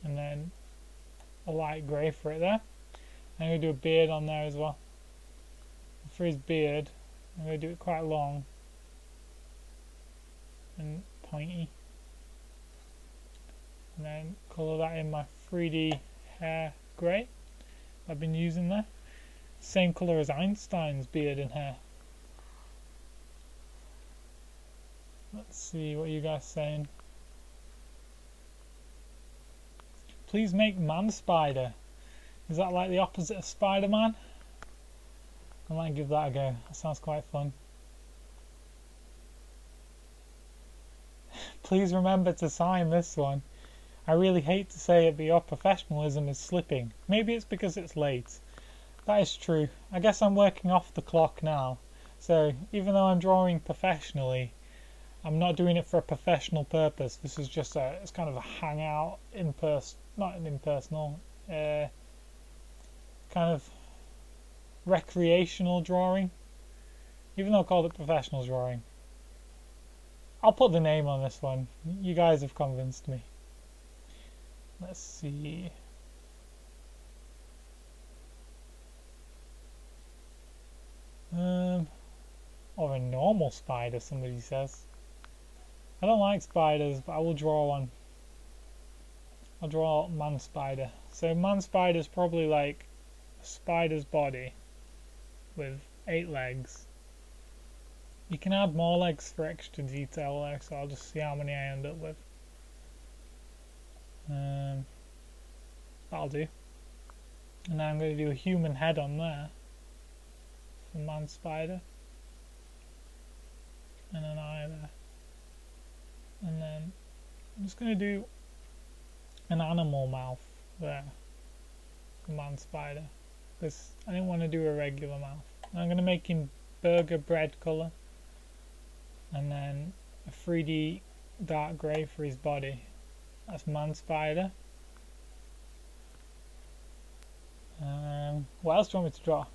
And then a light grey for it there. I'm going to do a beard on there as well. And for his beard, I'm going to do it quite long and pointy. And then colour that in my 3D hair grey I've been using there. Same colour as Einstein's beard and hair. Let's see what you guys saying. Please make Man Spider. Is that like the opposite of Spider-Man? I might give that a go. That sounds quite fun. Please remember to sign this one. I really hate to say it, but your professionalism is slipping. Maybe it's because it's late. That is true. I guess I'm working off the clock now. So even though I'm drawing professionally, I'm not doing it for a professional purpose. This is just it's kind of a hangout not an impersonal, kind of recreational drawing. Even though I called it professional drawing. I'll put the name on this one. You guys have convinced me. Let's see. Or a normal spider, somebody says. I don't like spiders, but I will draw one. I'll draw Man Spider. So Man Spider is probably like a spider's body with 8 legs. You can add more legs for extra detail there, so I'll just see how many I end up with. That'll do. And now I'm going to do a human head on there for Man Spider. And an eye there. And then I'm just going to do an animal mouth there for Man Spider. Because I didn't want to do a regular mouth. And I'm going to make him burger bread colour. And then a 3D dark grey for his body. That's Man Spider. What else do you want me to draw?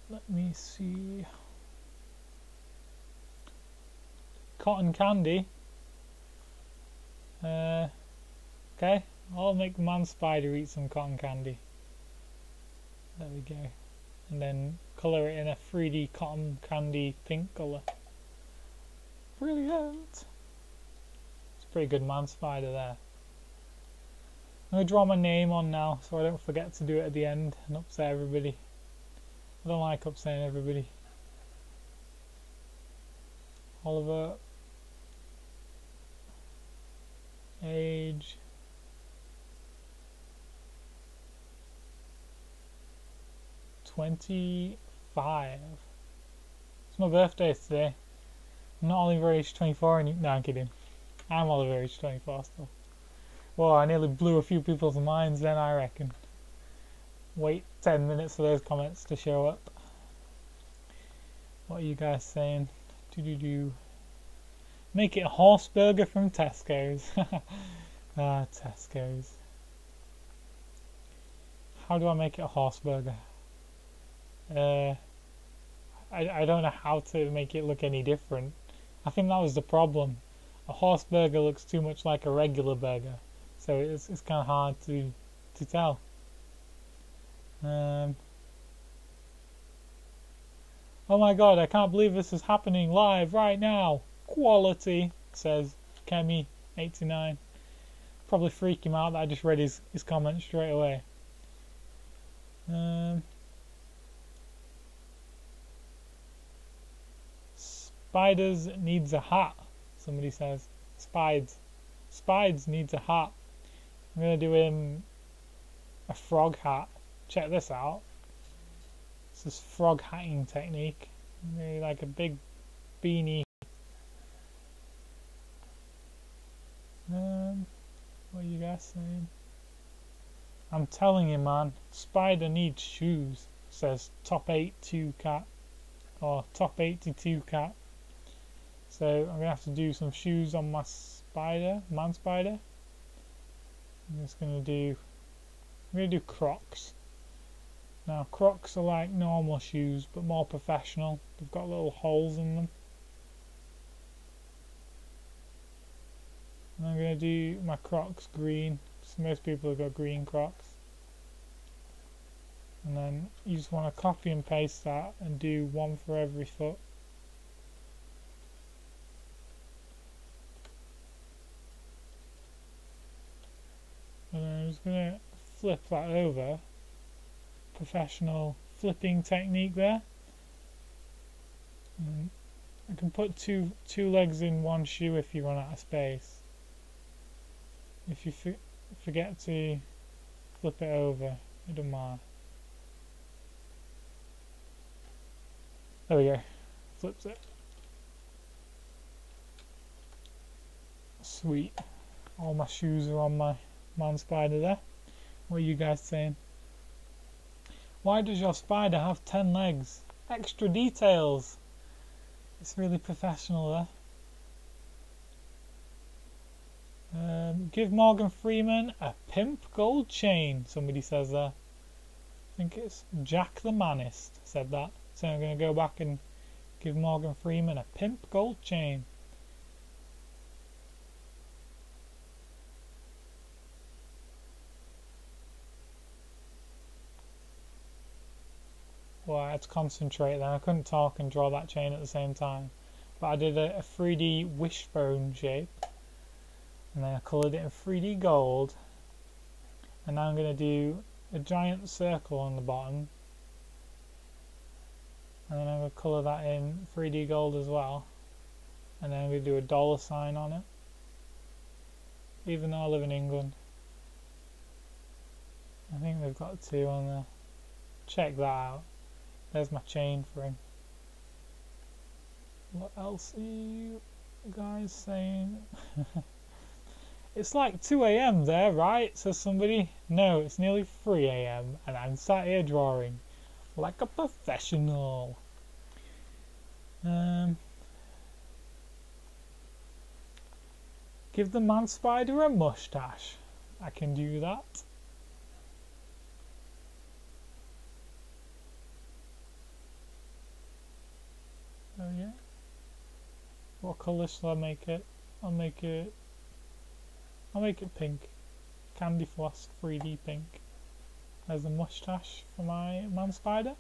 Let me see. Cotton candy. Okay, I'll make Man Spider eat some cotton candy. There we go. And then colour it in a 3D cotton candy pink colour. Brilliant. It's a pretty good man spider there. I'm going to draw my name on now so I don't forget to do it at the end and upset everybody. I don't like upsetting everybody. Oliver. Age. "25. It's my birthday today. I'm not Oliver age 24 no, I'm kidding. I'm Oliver age 24 still. Whoa, I nearly blew a few people's minds then, I reckon. Wait 10 minutes for those comments to show up. What are you guys saying? Do. Make it a horse burger from Tesco's. Ah, Tesco's. How do I make it a horse burger? I don't know how to make it look any different. I think that was the problem. A horse burger looks too much like a regular burger, so it's kind of hard to tell. Oh my god, I can't believe this is happening live right now. Quality, says Kemi89. Probably freak him out that I just read his comment straight away. Spiders needs a hat, somebody says. Spides needs a hat. I'm going to do him a frog hat. Check this out. It's this frog hatting technique. Really like a big beanie. What are you guys saying? I'm telling you, man, spider needs shoes, says top 82 cat, or top 82 cat. So I'm gonna have to do some shoes on my spider, man spider. I'm gonna do Crocs. Now Crocs are like normal shoes but more professional. They've got little holes in them. And I'm going to do my Crocs green. So most people have got green Crocs. And then you just want to copy and paste that and do one for every foot. And then I'm just going to flip that over. Professional flipping technique there. And I can put two legs in one shoe if you run out of space. If you forget to flip it over, it doesn't matter. There we go. Flips it. Sweet. All my shoes are on my man spider there. What are you guys saying? Why does your spider have 10 legs? Extra details. It's really professional there. Give Morgan Freeman a pimp gold chain, somebody says there. I think it's Jack the Manist said that. So I'm going to go back and give Morgan Freeman a pimp gold chain. Well, I had to concentrate then. I couldn't talk and draw that chain at the same time. But I did a 3D wishbone shape. And then I coloured it in 3D gold. And now I'm going to do a giant circle on the bottom. And then I'm going to colour that in 3D gold as well. And then I'm going to do a dollar sign on it. Even though I live in England. I think they've got 2 on there. Check that out. There's my chain for him. What else are you guys saying? It's like 2 AM there, right? Says somebody. No, it's nearly 3 AM and I'm sat here drawing like a professional. Give the man spider a mustache. I can do that. Oh yeah. What colour shall I make it? I'll make it pink. Candy floss 3D pink. There's a mustache for my man spider.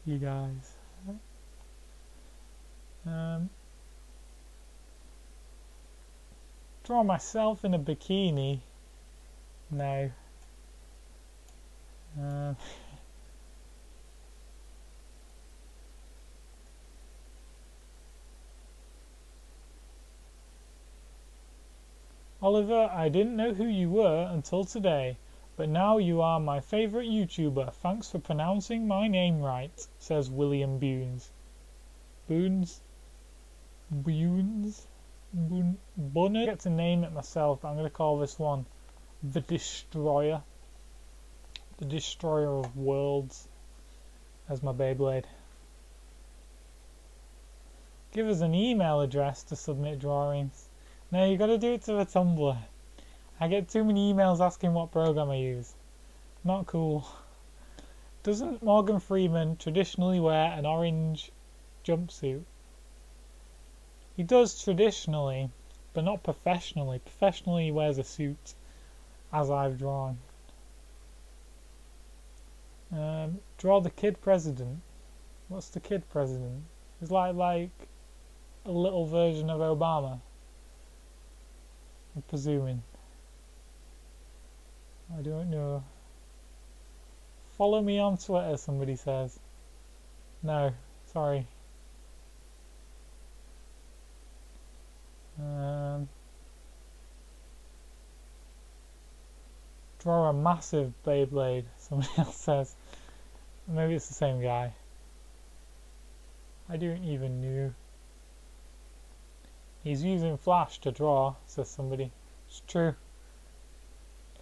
You guys. Draw myself in a bikini. No. Oliver, I didn't know who you were until today, but now you are my favourite YouTuber. Thanks for pronouncing my name right, says William Boons. Boons? Boons? Bunner? I get to name it myself, but I'm going to call this one The Destroyer. The Destroyer of Worlds. As my Beyblade. Give us an email address to submit drawings. No, you gotta do it to the Tumblr. I get too many emails asking what program I use. Not cool. Doesn't Morgan Freeman traditionally wear an orange jumpsuit? He does traditionally, but not professionally. Professionally he wears a suit, as I've drawn. Draw the kid president. What's the kid president? It's like a little version of Obama. I'm presuming. I don't know. Follow me on Twitter, somebody says. No, sorry. Draw a massive Beyblade, somebody else says. Maybe it's the same guy. I don't even know. He's using Flash to draw, says somebody. It's true.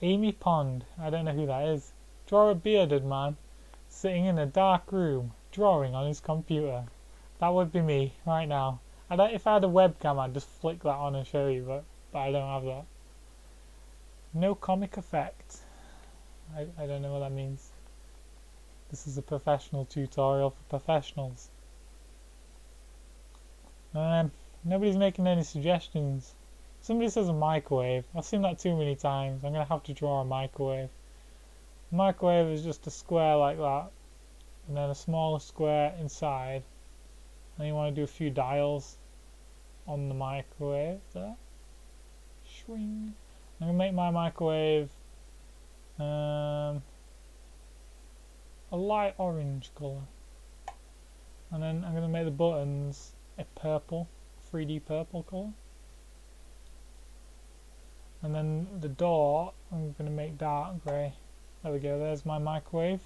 Amy Pond, I don't know who that is. Draw a bearded man sitting in a dark room, drawing on his computer. That would be me right now. If I had a webcam, I'd just flick that on and show you, but I don't have that. No comic effect. I don't know what that means. This is a professional tutorial for professionals. Nobody's making any suggestions. Somebody says a microwave. I've seen that too many times. I'm going to have to draw a microwave. A microwave is just a square like that, and then a smaller square inside. And you want to do a few dials on the microwave there. Swing. I'm going to make my microwave a light orange colour. And then I'm going to make the buttons a purple, 3D purple colour. And then the door I'm going to make dark grey. There we go, there's my microwave.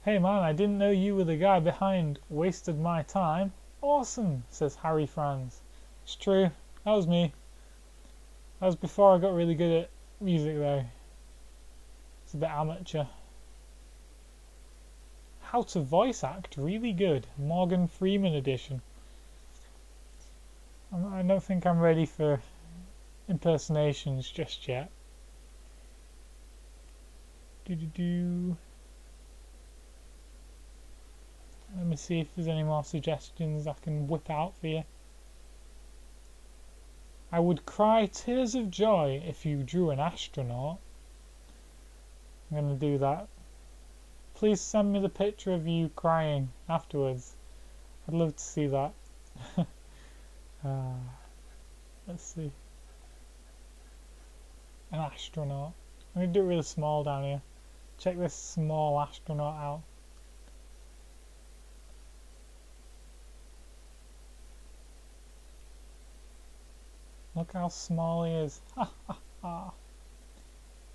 Hey man, I didn't know you were the guy behind Wasted My Time. Awesome, says Harry Franz. It's true, that was me. That was before I got really good at music though. It's a bit amateur. How to voice act, really good. Morgan Freeman edition. I don't think I'm ready for impersonations just yet. Let me see if there's any more suggestions I can whip out for you. I would cry tears of joy if you drew an astronaut. I'm going to do that. Please send me the picture of you crying afterwards. I'd love to see that. Let's see. An astronaut. I'm going to do it really small down here. Check this small astronaut out. Look how small he is. Ha ha ha.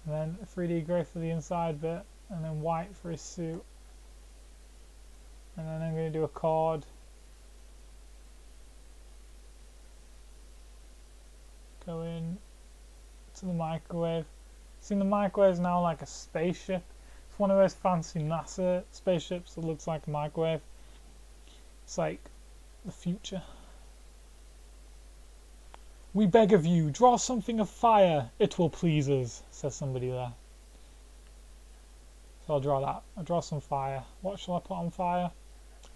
And then 3D grey for the inside bit, and then white for his suit. And then I'm going to do a cord. Go in to the microwave. See, the microwave is now like a spaceship. It's one of those fancy NASA spaceships that looks like a microwave. It's like the future. We beg of you, draw something of fire. It will please us, says somebody there. So I'll draw that. I'll draw some fire. What shall I put on fire?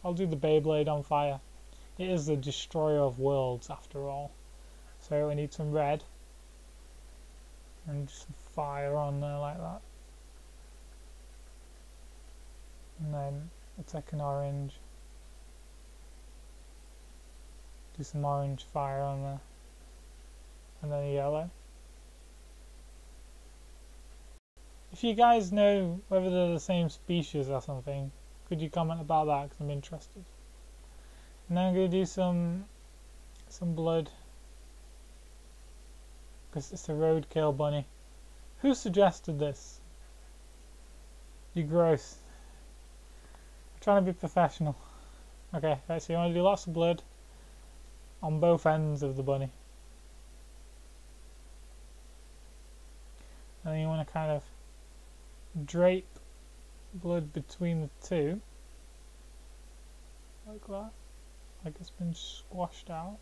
I'll do the Beyblade on fire. It is the destroyer of worlds after all. So I need some red. And some fire on there like that. And then I'll take an orange. Do some orange fire on there. And then a yellow. If you guys know whether they're the same species or something, could you comment about that, because I'm interested. And then I'm going to do some blood, because it's a roadkill bunny. Who suggested this? You gross. I'm trying to be professional. Okay, right, so you want to do lots of blood on both ends of the bunny. And then you want to kind of drape blood between the two, like that, like it's been squashed out.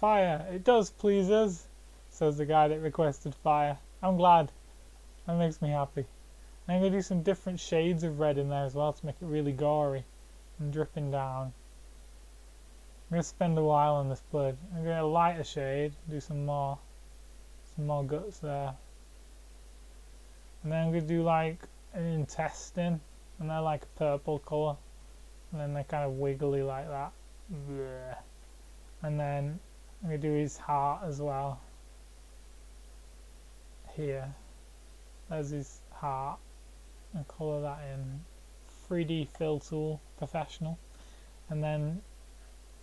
Fire! It does please us, says the guy that requested fire. I'm glad. That makes me happy. And I'm going to do some different shades of red in there as well to make it really gory and dripping down. I'm going to spend a while on this blood. I'm going to light a shade, do some more guts there. And then I'm going to do like an intestine, and they're like a purple colour. And then they're kind of wiggly like that. Blech. And then I'm going to do his heart as well. Here. There's his heart. And colour that in 3D fill tool, professional. And then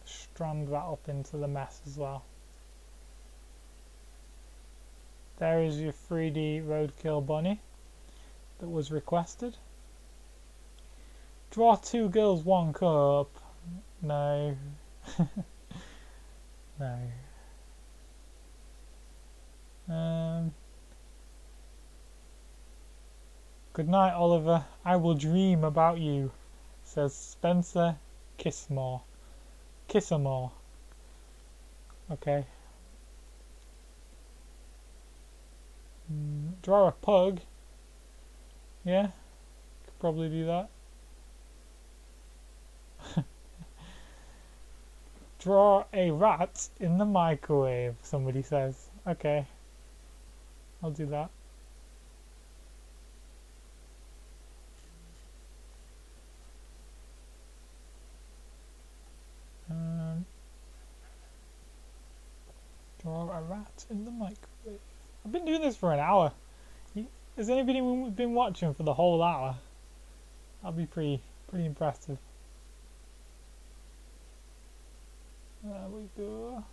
strand that up into the mess as well. There is your 3D roadkill bunny that was requested. Draw 2 girls, 1 cup. No. No. Good night, Oliver. I will dream about you, says Spencer Kissmore. Kissamore. Okay. Draw a pug. Yeah, could probably do that. Draw a rat in the microwave, somebody says. Okay, I'll do that. Draw a rat in the microwave. I've been doing this for an hour. Has anybody been watching for the whole hour? That'll be pretty impressive. There we go.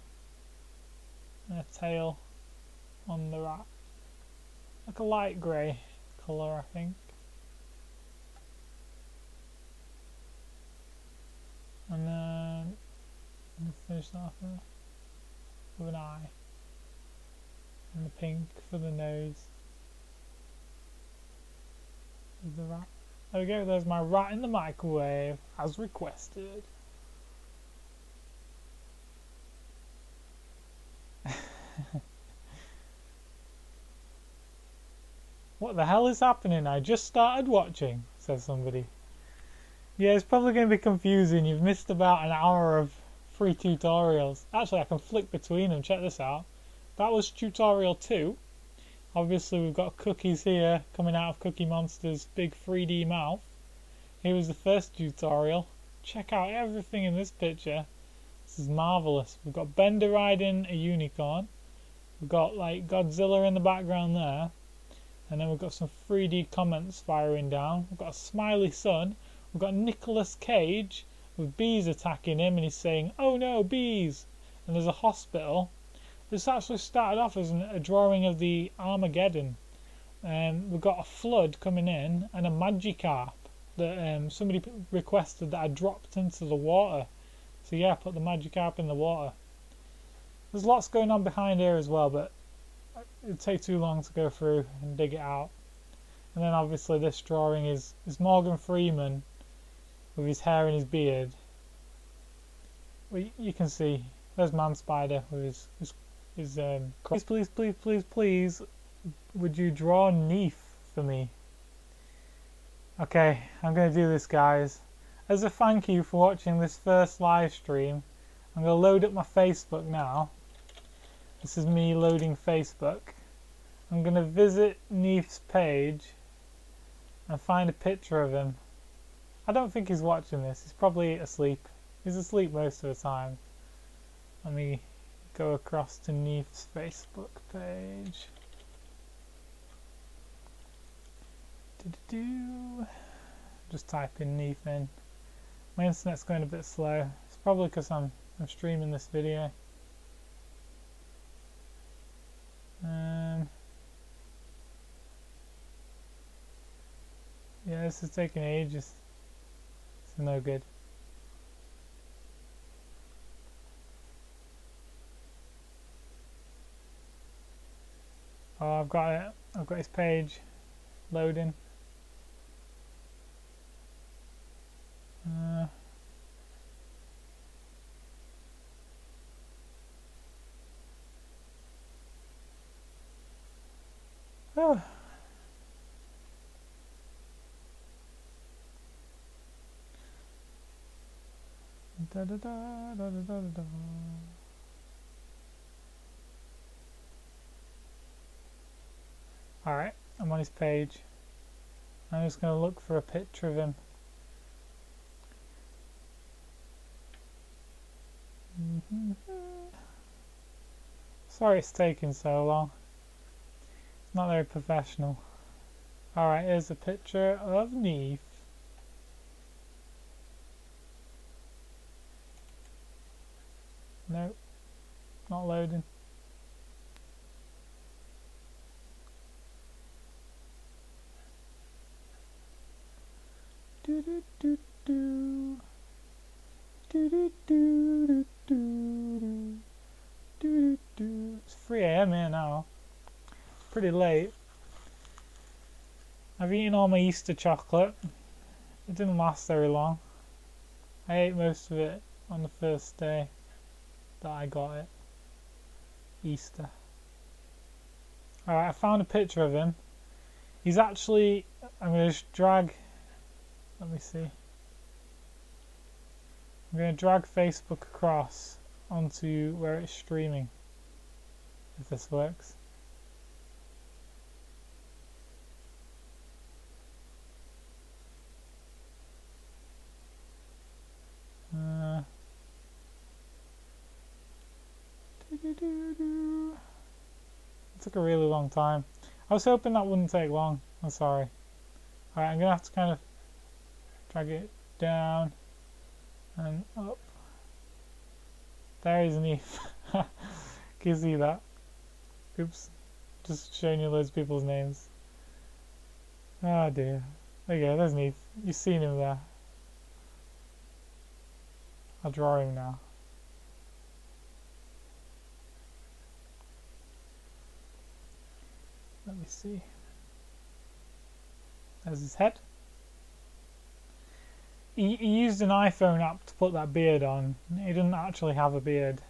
And a tail on the rat. Like a light grey colour, I think. And then I'm finish that off there with an eye. And the pink for the nose. With the rat. There we go, there's my rat in the microwave, as requested. What the hell is happening? I just started watching, says somebody. Yeah, it's probably going to be confusing. You've missed about an hour of free tutorials. Actually, I can flick between them. Check this out. That was tutorial 2. Obviously, we've got cookies here coming out of Cookie Monster's big 3D mouth. Here was the first tutorial. Check out everything in this picture. This is marvellous. We've got Bender riding a unicorn. We've got like Godzilla in the background there. And then we've got some 3D comments firing down. We've got a smiley sun. We've got Nicolas Cage with bees attacking him, and he's saying, "Oh no, bees!" And there's a hospital. This actually started off as a drawing of the Armageddon. We've got a flood coming in and a Magikarp that somebody requested that I dropped into the water. So yeah, put the Magikarp in the water. There's lots going on behind here as well, but it'd take too long to go through and dig it out. And then obviously this drawing is Morgan Freeman with his hair and his beard. Well, you can see there's Man Spider with his please, would you draw Neath for me? Okay, I'm going to do this, guys. As a thank you for watching this first live stream, I'm going to load up my Facebook now. This is me loading Facebook. I'm going to visit Neath's page and find a picture of him. I don't think he's watching this. He's probably asleep. He's asleep most of the time. Let me go across to Neath's Facebook page. Just type in Neath in. My internet's going a bit slow. It's probably because I'm streaming this video. Yeah, this is taking ages. It's no good. Oh, I've got it. I've got his page loading. Oh. Da, da, da, da, da, da, da. Alright, I'm on his page. I'm just going to look for a picture of him. Sorry it's taking so long. It's not very professional. Alright, here's a picture of Neath. Nope, not loading. Do do do do. Do do do do do do do. It's 3 AM here now. Pretty late. I've eaten all my Easter chocolate. It didn't last very long. I ate most of it on the first day that I got it. Easter. Alright, I found a picture of him. He's actually, I'm going to just drag, let me see. I'm going to drag Facebook across onto where it's streaming, if this works. It took a really long time. I was hoping that wouldn't take long. I'm sorry. Alright, I'm going to have to kind of drag it down and up. There is Neath. Can you see that? Oops. Just showing you loads of people's names. Oh dear. There you go, there's Neath. You've seen him there. I'll draw him now. Let me see. There's his head. He used an iPhone app to put that beard on. He didn't actually have a beard.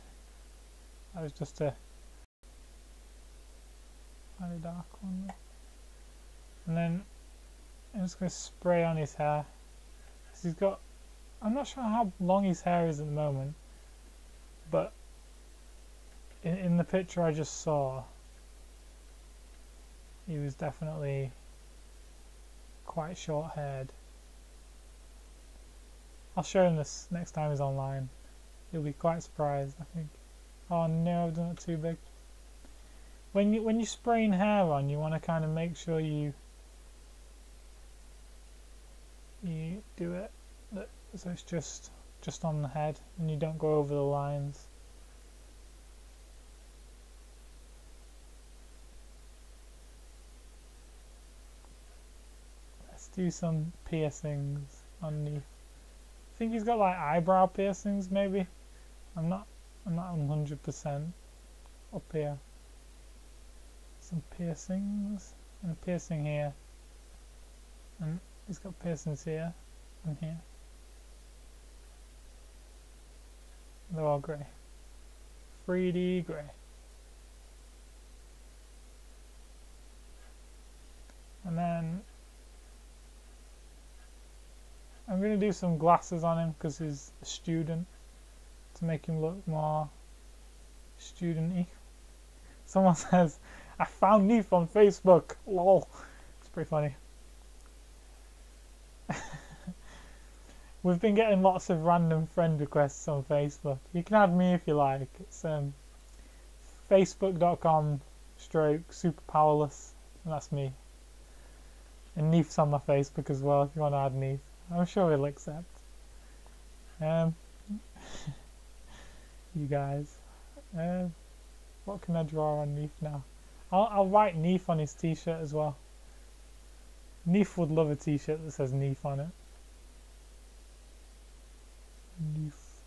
That was just a very dark one. And then I'm just going to spray on his hair. 'Cause he's got, I'm not sure how long his hair is at the moment, but in the picture I just saw, he was definitely quite short-haired. I'll show him this next time he's online. He'll be quite surprised, I think. Oh no, I've done it too big. When you're spraying hair on, you want to kind of make sure you do it so it's just on the head and you don't go over the lines. Let's do some piercings on Neath. I think he's got like eyebrow piercings maybe. I'm not 100% up here. Some piercings and a piercing here, and he's got piercings here and here. They're all grey. 3D grey. And then I'm going to do some glasses on him because he's a student, to make him look more student-y. Someone says, I found Neath on Facebook. Lol. It's pretty funny. We've been getting lots of random friend requests on Facebook. You can add me if you like. It's facebook.com/superpowerless. And that's me. And Neath's on my Facebook as well if you want to add Neath. I'm sure he'll accept. You guys. What can I draw on Neath now? I'll write Neath on his t-shirt as well. Neath would love a t-shirt that says Neath on it. Neath.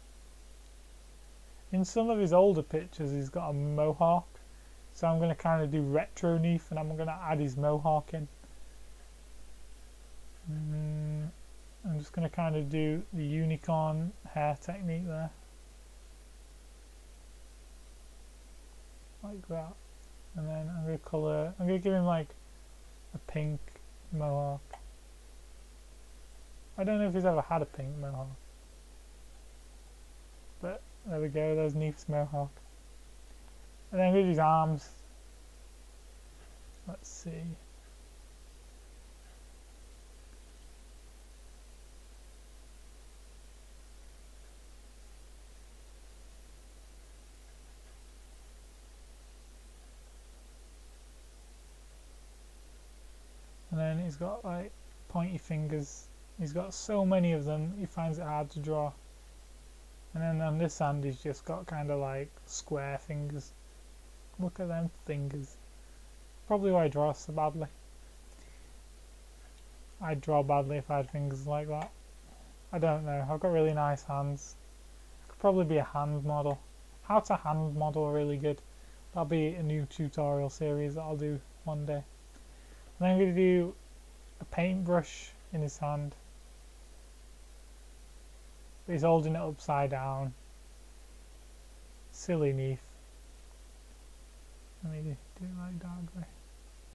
In some of his older pictures he's got a mohawk. So I'm going to kind of do retro Neath and I'm going to add his mohawk in. I'm just going to kind of do the unicorn hair technique there. Like that. And then I'm going to give him like a pink mohawk. I don't know if he's ever had a pink mohawk. But there we go, there's Neath's mohawk. And then with his arms, let's see. And then he's got like pointy fingers. He's got so many of them, he finds it hard to draw. And then on this hand he's just got kind of like square fingers. Look at them fingers. Probably why I draw so badly. I'd draw badly if I had fingers like that. I don't know, I've got really nice hands. I could probably be a hand model. How to hand model really good. That'll be a new tutorial series that I'll do one day. And then I'm going to do a paintbrush in his hand. He's holding it upside down. Silly Neath. Let me do it like dark grey.